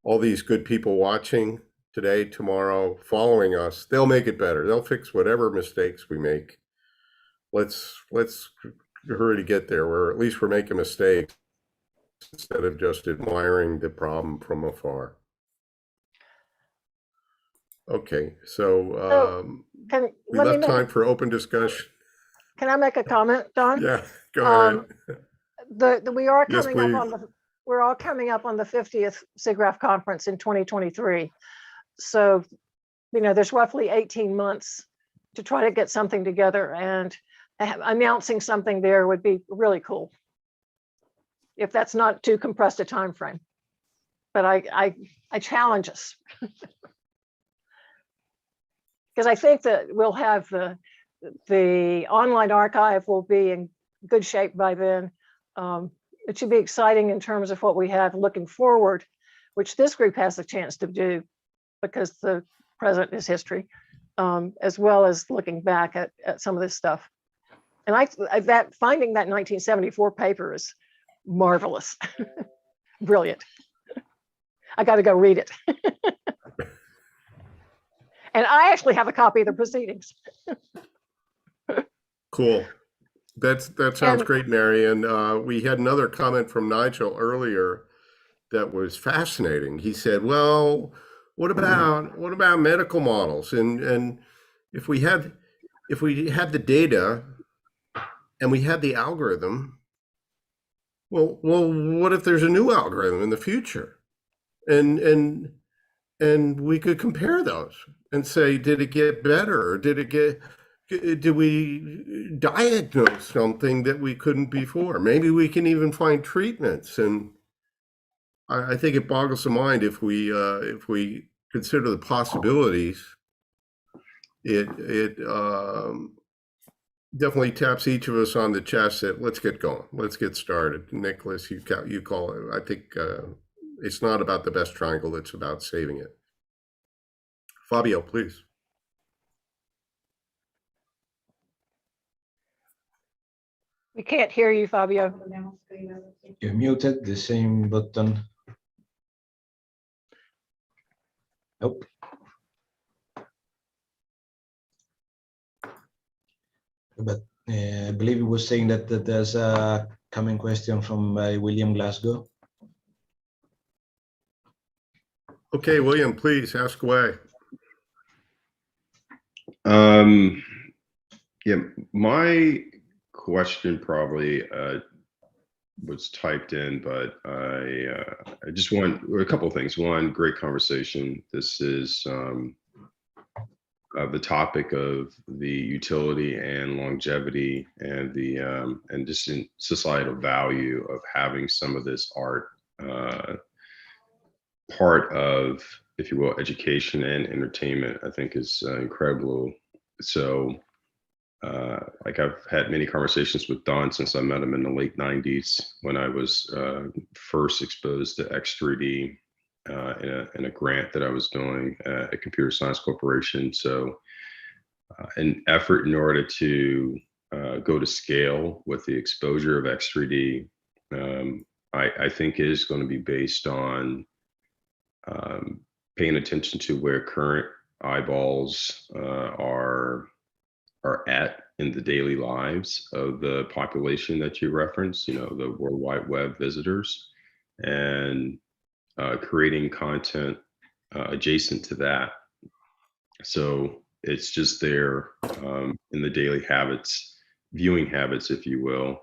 all these good people watching today, tomorrow, following us, they'll make it better. They'll fix whatever mistakes we make. Let's hurry to get there, where at least we're making mistakes instead of just admiring the problem from afar. Okay, so we left time for open discussion. Can I make a comment, Don? Yeah, go ahead. We are Yes, coming up on the, we're all coming up on the 50th SIGGRAPH conference in 2023. So, you know, there's roughly 18 months to try to get something together, and announcing something there would be really cool, if that's not too compressed a time frame. But I challenge us. Because I think that we'll have the online archive will be in good shape by then. It should be exciting in terms of what we have looking forward, which this group has the chance to do because the present is history, as well as looking back at some of this stuff. And finding that 1974 paper is marvelous, brilliant. I got to go read it. And I actually have a copy of the proceedings. Cool. That sounds great, Mary. And we had another comment from Nigel earlier that was fascinating. He said, well, what about medical models? And if we had the data and we had the algorithm, well, what if there's a new algorithm in the future? And we could compare those and say, did it get better? Or did we diagnose something that we couldn't before? Maybe we can even find treatments. And I think it boggles the mind if we consider the possibilities. It definitely taps each of us on the chest that let's get going, let's get started. Nicholas, you call it. I think it's not about the best triangle; it's about saving it. Fabio, please. We can't hear you, Fabio. You're muted, the same button. Nope. But I believe he was saying that there's a coming question from William Glasgow. Okay, William, please ask away. Yeah, my question probably was typed in, but I just want a couple of things. One, great conversation. This is the topic of the utility and longevity and the and just in societal value of having some of this art part of, if you will, education and entertainment. I think is incredible. So like I've had many conversations with Don since I met him in the late 90s when I was first exposed to X3D in a grant that I was doing at Computer Science Corporation. So an effort in order to go to scale with the exposure of X3D, I think is going to be based on paying attention to where current eyeballs are at in the daily lives of the population that you referenced, you know, the World Wide Web visitors, and creating content adjacent to that. So it's just there in the daily habits, viewing habits, if you will,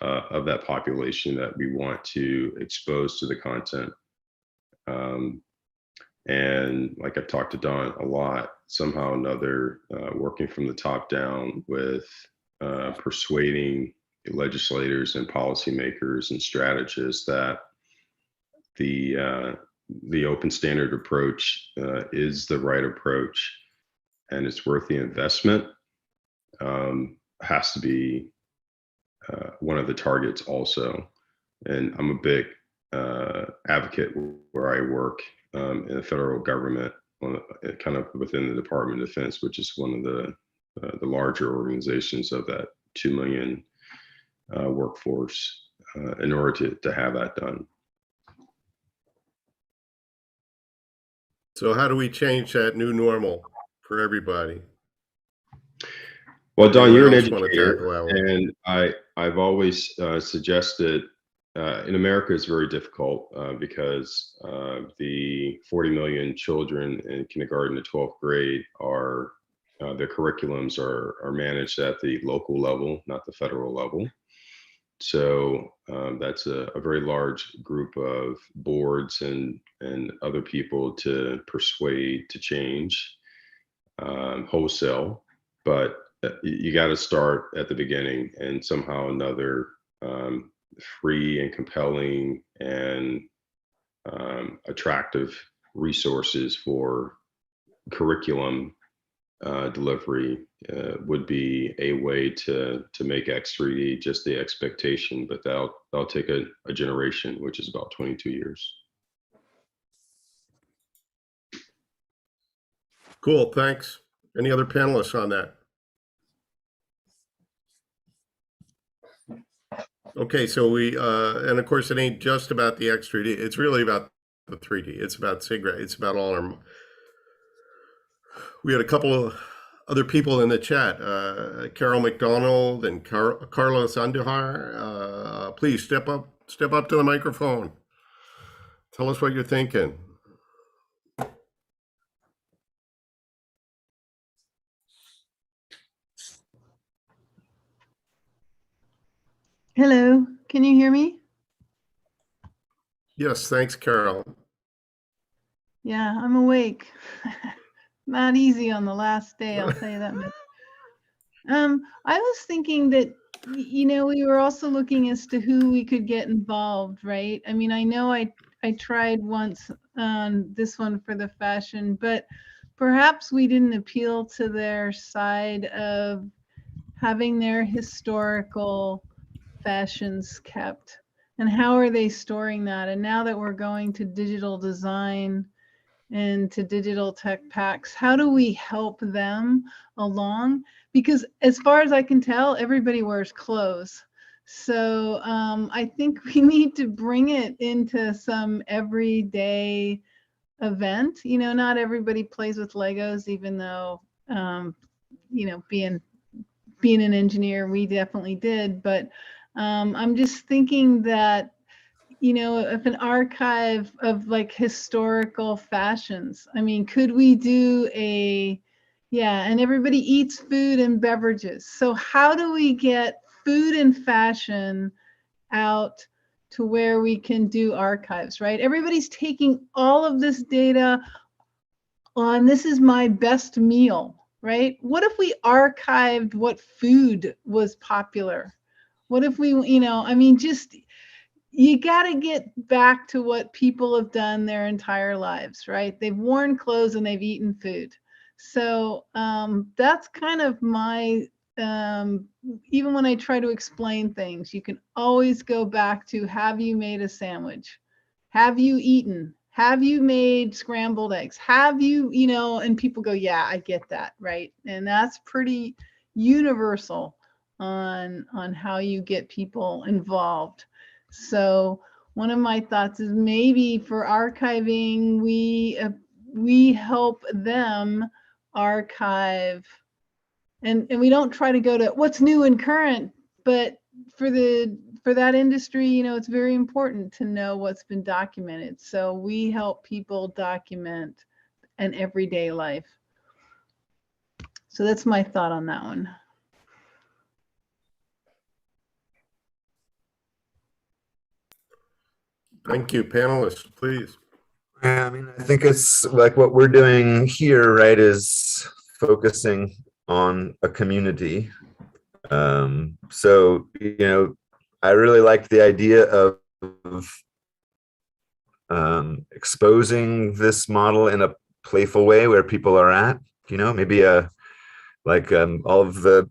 of that population that we want to expose to the content. And like I've talked to Don a lot, somehow or another, working from the top down with persuading legislators and policymakers and strategists that the open standard approach is the right approach and it's worth the investment, has to be one of the targets also. And I'm a big advocate where I work in the federal government, kind of within the Department of Defense, which is one of the the larger organizations of that 2 million workforce in order to have that done. So how do we change that new normal for everybody? Well, Don, you're an Anyone else wanna educator, tackle that one? and I've always suggested in America it's very difficult because the 40 million children in kindergarten to 12th grade are their curriculums are managed at the local level, not the federal level. So that's a very large group of boards and other people to persuade to change wholesale, but you got to start at the beginning and somehow another free and compelling and attractive resources for curriculum delivery would be a way to make X3D just the expectation, but that'll take a generation, which is about 22 years. Cool, thanks. Any other panelists on that? Okay, so we, and of course, it ain't just about the X3D. It's really about the 3D. It's about SIGGRAPH. It's about all our. We had a couple of other people in the chat, Carol McDonald and Carlos Andujar. Please step up to the microphone. Tell us what you're thinking. Hello, can you hear me? Yes, thanks, Carol. Yeah, I'm awake. Not easy on the last day, I'll tell you that much. I was thinking that, you know, we were also looking as to who we could get involved, right? I mean, I know I tried once on this one for the fashion, but perhaps we didn't appeal to their side of having their historical fashions kept, and how are they storing that? And now that we're going to digital design and to digital tech packs, how do we help them along? Because as far as I can tell, everybody wears clothes. So I think we need to bring it into some everyday event. You know, not everybody plays with Legos, even though, you know, being an engineer, we definitely did. But I'm just thinking that, you know, if an archive of like historical fashions, I mean, could we do and everybody eats food and beverages. So how do we get food and fashion out to where we can do archives, right? Everybody's taking all of this data on, this is my best meal, right? What if we archived what food was popular? What if we, you know, I mean, just, you got to get back to what people have done their entire lives, right? They've worn clothes and they've eaten food. So that's kind of my, even when I try to explain things, you can always go back to, have you made a sandwich? Have you eaten? Have you made scrambled eggs? Have you, you know, and people go, yeah, I get that, right? And that's pretty universal on how you get people involved. So one of my thoughts is maybe for archiving, we help them archive, and we don't try to go to what's new and current, but for that industry, you know, it's very important to know what's been documented. So we help people document an everyday life. So that's my thought on that one. Thank you, panelists, please. I mean, I think it's like what we're doing here, right, is focusing on a community. So, you know, I really like the idea of exposing this model in a playful way where people are at, you know, maybe all of the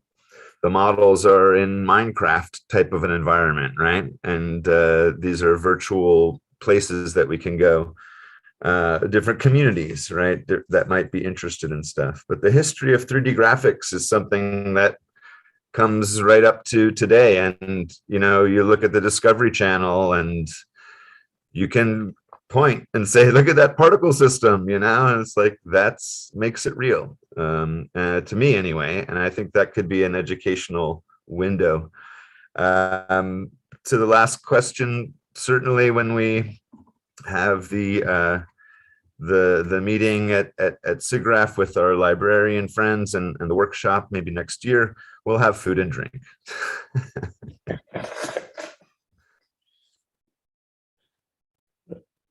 models are in Minecraft type of an environment, right? And these are virtual places that we can go. different communities, right, that might be interested in stuff. But the history of 3D graphics is something that comes right up to today. And, you know, you look at the Discovery Channel and you can point and say, look at that particle system, you know, and it's like, that's makes it real, to me anyway. And I think that could be an educational window. To the last question, certainly when we have the meeting at SIGGRAPH with our librarian friends and the workshop maybe next year, we'll have food and drink.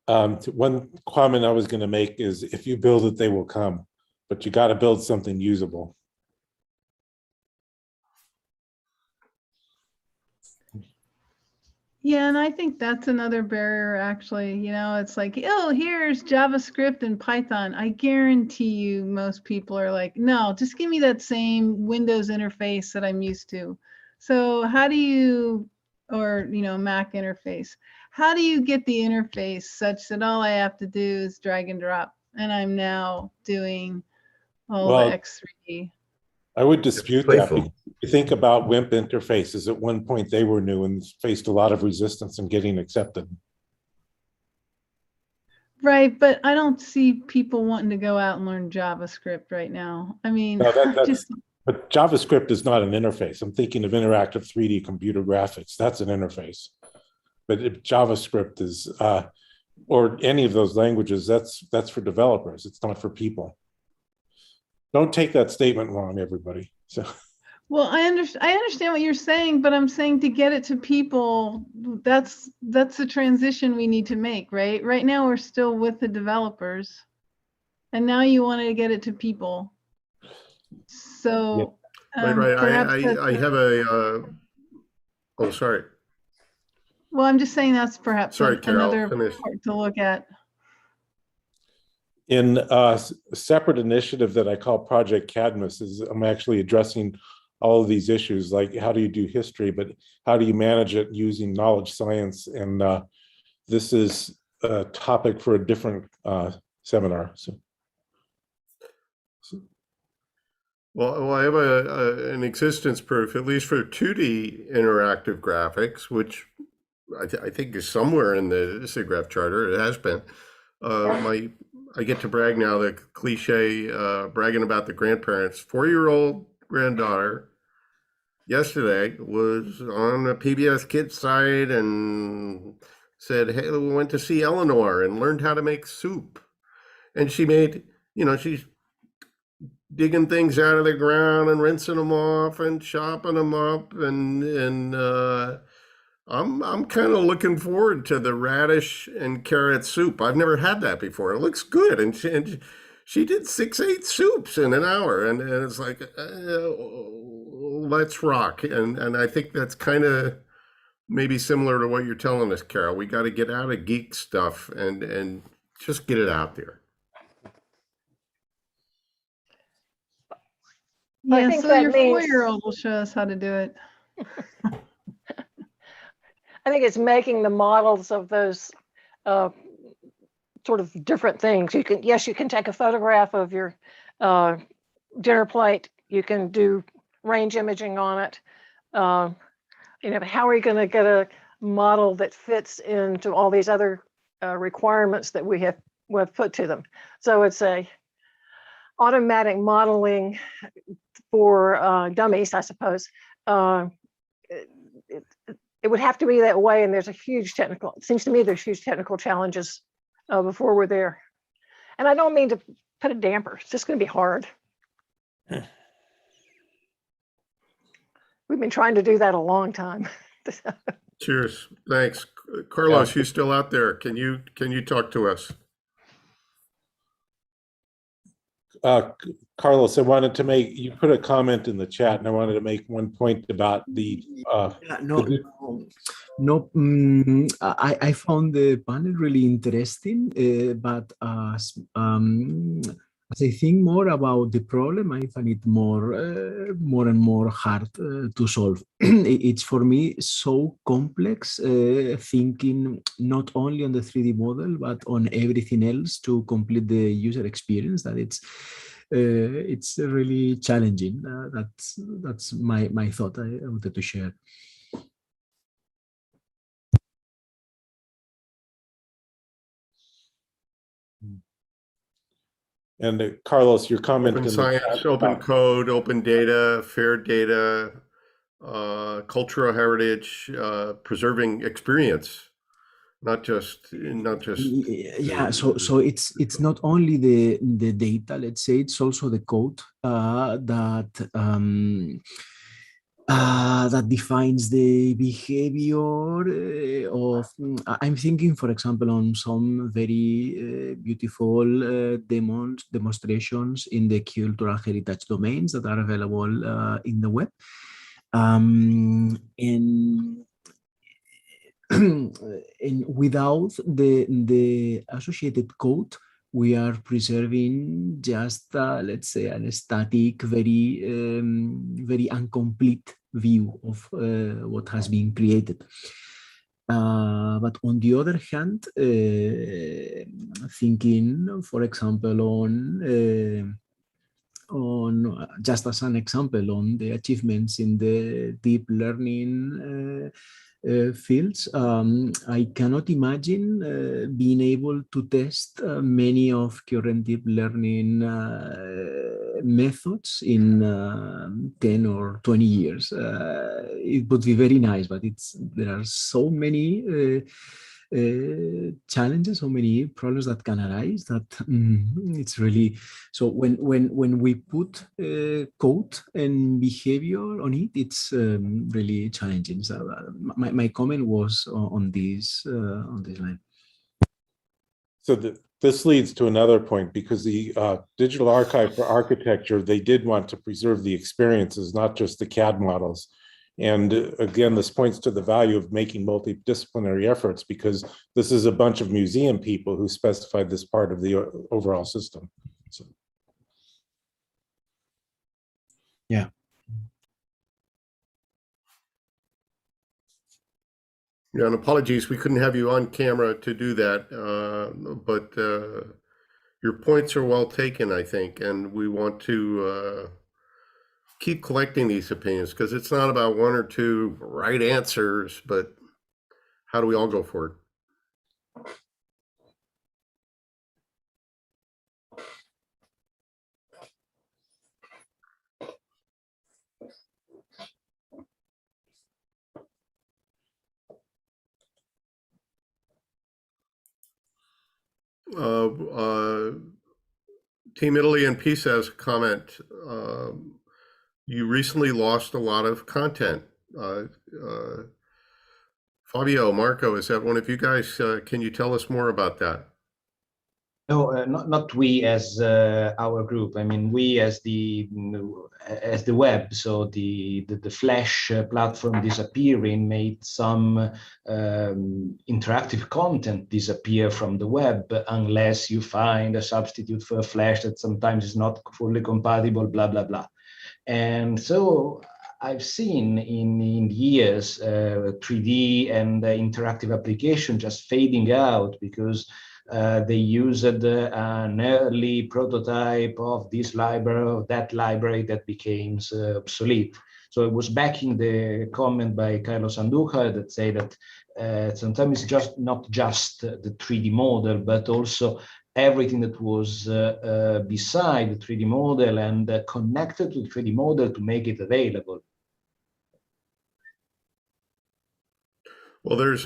One comment I was going to make is if you build it, they will come, but you got to build something usable. Yeah, and I think that's another barrier, actually. You know, it's like, oh, here's JavaScript and Python. I guarantee you most people are like, no, just give me that same Windows interface that I'm used to. So how do you, or, you know, Mac interface, how do you get the interface such that all I have to do is drag and drop and I'm now doing all the X3D? I would dispute that. Playful. You think about WIMP interfaces. At one point, they were new and faced a lot of resistance in getting accepted. Right, but I don't see people wanting to go out and learn JavaScript right now. I mean, No, but JavaScript is not an interface. I'm thinking of interactive 3D computer graphics. That's an interface. But if JavaScript is, or any of those languages, that's for developers. It's not for people. Don't take that statement wrong, everybody. So. Well, I understand what you're saying, but I'm saying to get it to people, that's the transition we need to make, right? Right now we're still with the developers, and now you want to get it to people. So right. I have a. Oh, sorry. Well, I'm just saying that's perhaps Sorry, Carol, another finish. part to look at. In a separate initiative that I call Project Cadmus, I'm actually addressing all of these issues, like how do you do history, but how do you manage it using knowledge science? And this is a topic for a different seminar. Well, I have an existence proof, at least for 2D interactive graphics, which I think is somewhere in the SIGGRAPH charter. It has been. I get to brag now, the cliche bragging about the grandparents. 4-year-old granddaughter yesterday was on a PBS Kids site and said, hey, we went to see Eleanor and learned how to make soup. And she made, you know, she's digging things out of the ground and rinsing them off and chopping them up. And I'm kind of looking forward to the radish and carrot soup. I've never had that before. It looks good. And she did 6-8 soups in an hour. And it's like, let's rock. And I think that's kind of maybe similar to what you're telling us, Carol. We got to get out of geek stuff and just get it out there. Yeah, think so that your means- 4-year-old will show us how to do it. I think it's making the models of those sort of different things. You can, yes, you can take a photograph of your dinner plate. You can do range imaging on it. You know, how are you going to get a model that fits into all these other requirements that we've put to them? So it's a automatic modeling for dummies, I suppose. It would have to be that way, and there's a huge technical, it seems to me there's huge technical challenges before we're there. And I don't mean to put a damper, it's just going to be hard. We've been trying to do that a long time. Cheers. Thanks. Carlos, you still out there? Can you talk to us? Carlos, I wanted to make, you put a comment in the chat, and I wanted to make one point about the I found the panel really interesting, but as I think more about the problem, I find it more and more hard to solve. It's for me so complex, thinking not only on the 3D model but on everything else to complete the user experience, that it's really challenging. That's my thought I wanted to share. And Carlos, your comment Open in the science, chat open about- code, open data, fair data, cultural heritage, preserving experience, not just. Yeah, so it's not only the data, let's say, it's also the code that defines the behavior of. I'm thinking, for example, on some very beautiful demonstrations in the cultural heritage domains that are available in the web. And and without the associated code, we are preserving just, let's say, a static, very incomplete view of what has been created. But on the other hand, thinking, for example, on just as an example, on the achievements in the deep learning fields, I cannot imagine being able to test many of current deep learning methods in 10 or 20 years. It would be very nice, but there are so many challenges, so many problems that can arise that it's really, so when we put code and behavior on it, it's really challenging. So my comment was on this line. So this leads to another point, because the Digital Archive for Architecture, they did want to preserve the experiences, not just the CAD models. And again, this points to the value of making multidisciplinary efforts, because this is a bunch of museum people who specified this part of the overall system. So. Yeah. Yeah, and apologies, we couldn't have you on camera to do that, but your points are well taken, I think, and we want to keep collecting these opinions, because it's not about one or two right answers, but how do we all go forward? Team Italy and Pisa has a comment. You recently lost a lot of content. Fabio, Marco, is that one of you guys? Can you tell us more about that? No, not we as our group. I mean, we as the web. So the Flash platform disappearing made some interactive content disappear from the web, unless you find a substitute for Flash that sometimes is not fully compatible, blah, blah, blah. And so I've seen in years 3D and interactive application just fading out, because they used an early prototype of this library, of that library, that became obsolete. So it was backing the comment by Carlos Andujar that say that sometimes it's just not just the 3D model, but also everything that was beside the 3D model and connected to the 3D model to make it available. Well, there's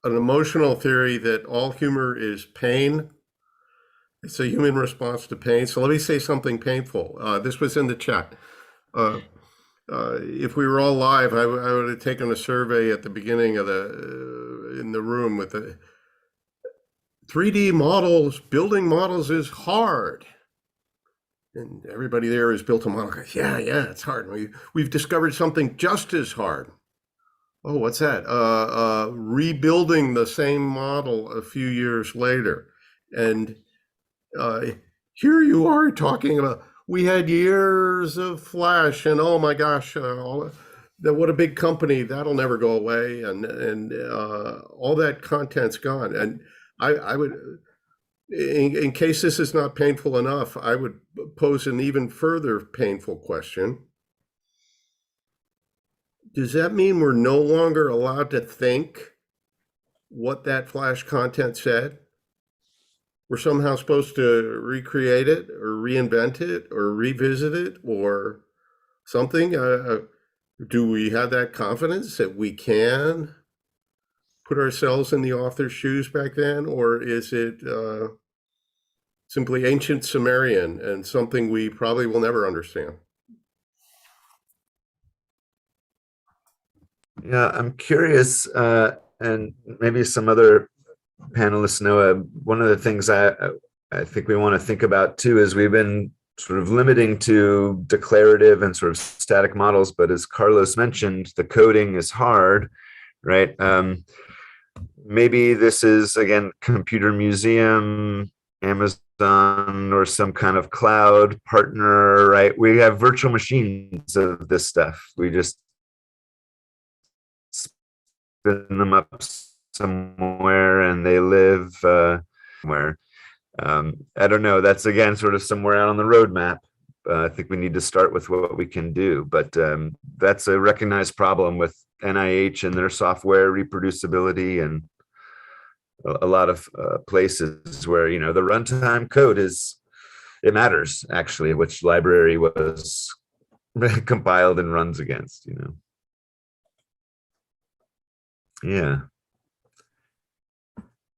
an emotional theory that all humor is pain. It's a human response to pain. So let me say something painful. This was in the chat. If we were all live, I would have taken a survey at the beginning of in the room with the 3D models, building models is hard. And everybody there has built a model. Yeah, it's hard. We've discovered something just as hard. Oh, what's that? Rebuilding the same model a few years later. And here you are talking about, we had years of Flash, and oh my gosh, what a big company, that'll never go away, and all that content's gone. And I would, in case this is not painful enough, I would pose an even further painful question. Does that mean we're no longer allowed to think what that Flash content said? We're somehow supposed to recreate it or reinvent it or revisit it or something? Do we have that confidence that we can put ourselves in the author's shoes back then? Or is it simply ancient Sumerian and something we probably will never understand? Yeah, I'm curious, and maybe some other panelists know, one of the things I think we want to think about too is we've been sort of limiting to declarative and sort of static models, but as Carlos mentioned, the coding is hard, right? Maybe this is, again, computer museum, Amazon, or some kind of cloud partner, right? We have virtual machines of this stuff. We just spin them up somewhere and they live where. I don't know, that's again sort of somewhere out on the roadmap. I think we need to start with what we can do, but that's a recognized problem with NIH and their software reproducibility, and a lot of places where, you know, the runtime code it matters actually which library was compiled and runs against, you know.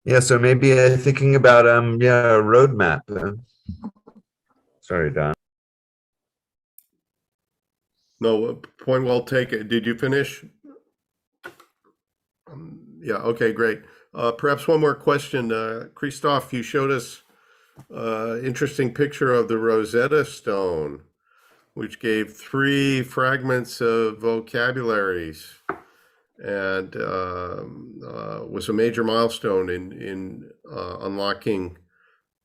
Yeah, so maybe thinking about a roadmap. Sorry, Don. No, point well taken. Did you finish? Yeah, okay, great. Perhaps one more question. Christophe, you showed us interesting picture of the Rosetta Stone, which gave 3 fragments of vocabularies, and was a major milestone in unlocking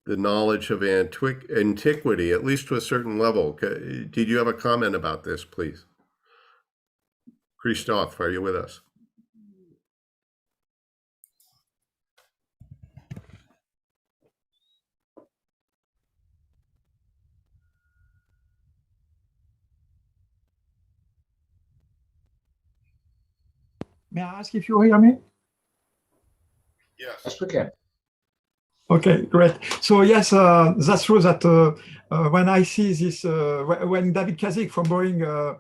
the knowledge of antiquity, at least to a certain level. Did you have a comment about this, please? Christophe, are you with us? May I ask if you hear me? Yes, we can. Okay, great. So yes, that's true that when I see this, when David Kazik from Boeing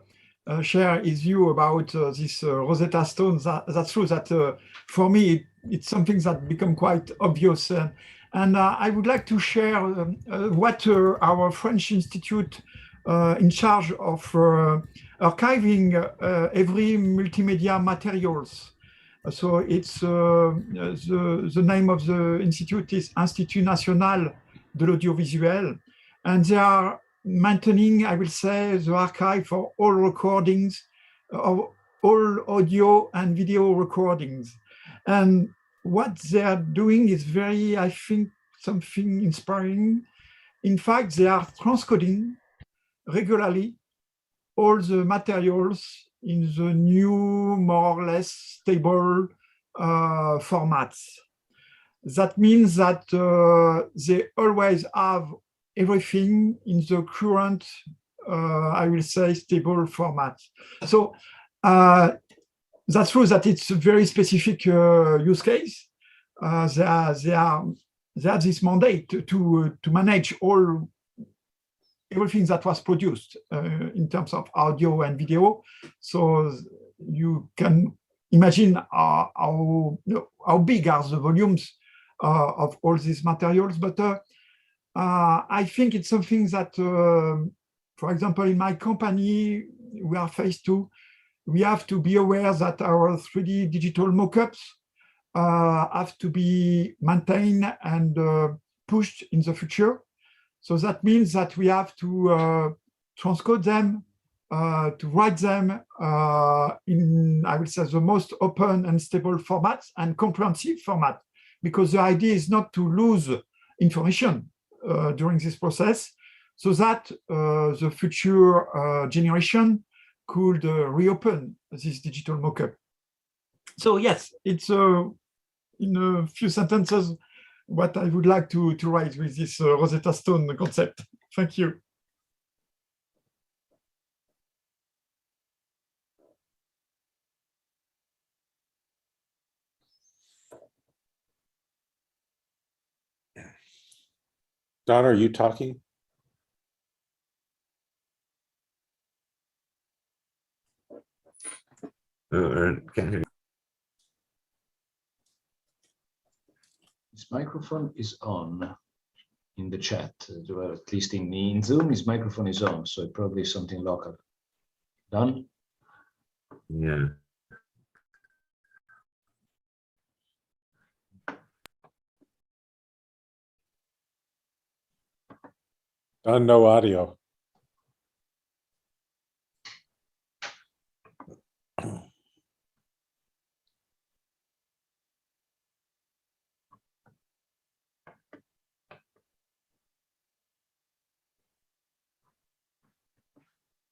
share his view about this Rosetta Stone, that's true that for me, it's something that become quite obvious. And I would like to share what our French Institute in charge of archiving every multimedia materials. So it's the name of the institute is Institut National de l'Audiovisuel, and they are maintaining, I will say, the archive for all recordings, of all audio and video recordings. And what they are doing is very, I think, something inspiring. In fact, they are transcoding regularly all the materials in the new, more or less stable formats. That means that they always have everything in the current, I will say, stable format. So that's true that it's a very specific use case. They have this mandate to manage everything that was produced in terms of audio and video. So you can imagine how big are the volumes of all these materials. But I think it's something that, for example, in my company, we are faced to, we have to be aware that our 3D digital mockups have to be maintained and pushed in the future. So that means that we have to transcode them, to write them in, I would say, the most open and stable formats and comprehensive format, because the idea is not to lose information during this process, so that the future generation could reopen this digital mockup. So yes, it's in a few sentences what I would like to write with this Rosetta Stone concept. Thank you. Don, are you talking? Can't hear you. His microphone is on in the chat, or at least in Zoom, his microphone is on, so it probably is something local. Done? Yeah. Don, no audio.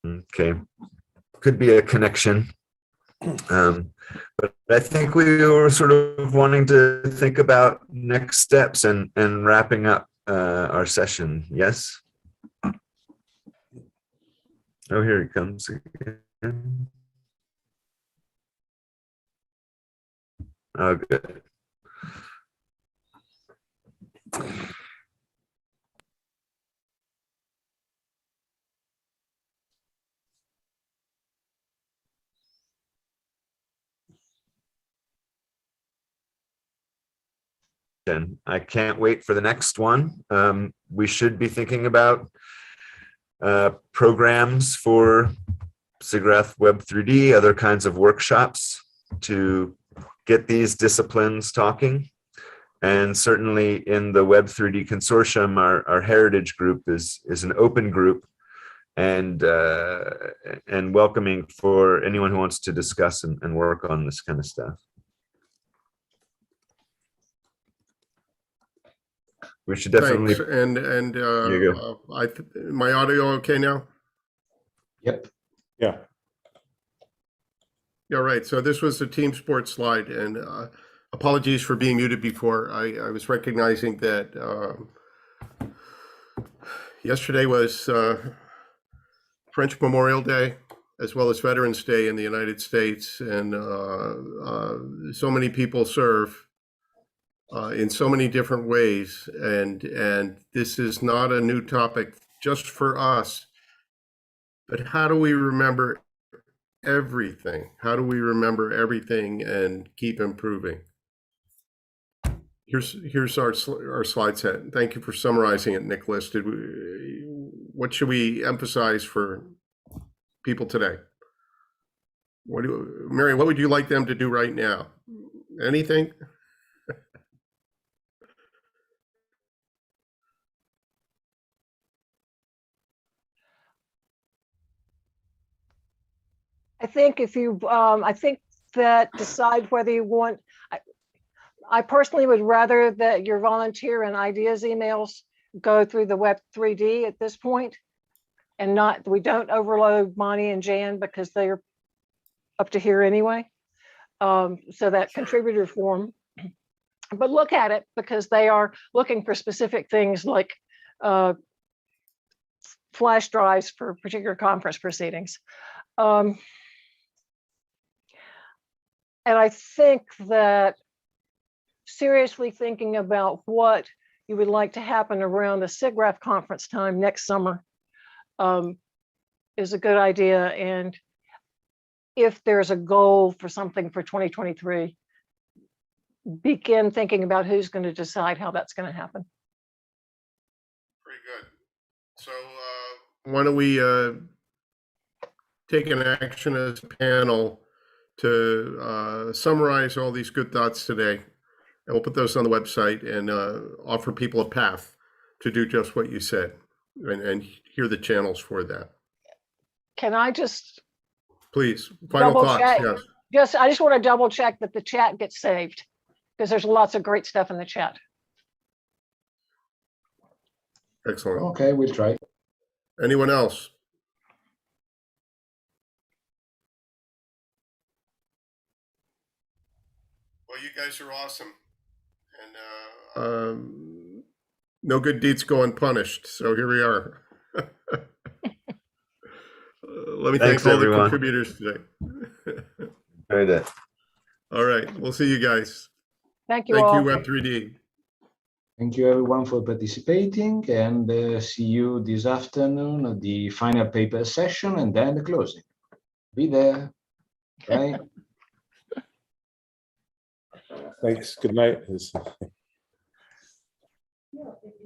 Okay, could be a connection. But I think we were sort of wanting to think about next steps and wrapping up our session. Yes? Oh, here he comes again. Oh, good. I can't wait for the next one. We should be thinking about programs for SIGGRAPH WEB3D, other kinds of workshops to get these disciplines talking. And certainly in the Web3D consortium, our heritage group is an open group and welcoming for anyone who wants to discuss and work on this kind of stuff. We should definitely. Thanks. And you go. My audio okay now? Yep. Yeah. Yeah, right. So this was the team sports slide, and apologies for being muted before. I was recognizing that yesterday was French Memorial Day, as well as Veterans Day in the United States, and so many people serve in so many different ways, and this is not a new topic just for us, but how do we remember everything? How do we remember everything and keep improving? Here's our slide set. Thank you for summarizing it, Nicholas. What should we emphasize for people today? Mary, what would you like them to do right now? Anything? I think if you, I think that decide whether you want, I personally would rather that your volunteer and ideas emails go through the Web3D at this point, and not, we don't overload Monty and Jan because they're up to here anyway. So that contributor form, but look at it because they are looking for specific things like flash drives for particular conference proceedings. And I think that seriously thinking about what you would like to happen around the SIGGRAPH conference time next summer is a good idea. And if there's a goal for something for 2023, begin thinking about who's going to decide how that's going to happen. Very good. So why don't we take an action as a panel to summarize all these good thoughts today, and we'll put those on the website and offer people a path to do just what you said, and hear the channels for that. Can I just Please, final thoughts. check? Yes. I just want to double check that the chat gets saved, because there's lots of great stuff in the chat. Excellent. Okay, we'll try. Anyone else? Well, you guys are awesome. And no good deeds go unpunished. So here we are. Let me Thanks, thank all everyone. the contributors today. Enjoyed it. All right. We'll see you guys. Thank you Thank all. you, Web3D. Thank you everyone for participating, and see you this afternoon at the final paper session and then the closing. Be there. Bye. Thanks. Good night.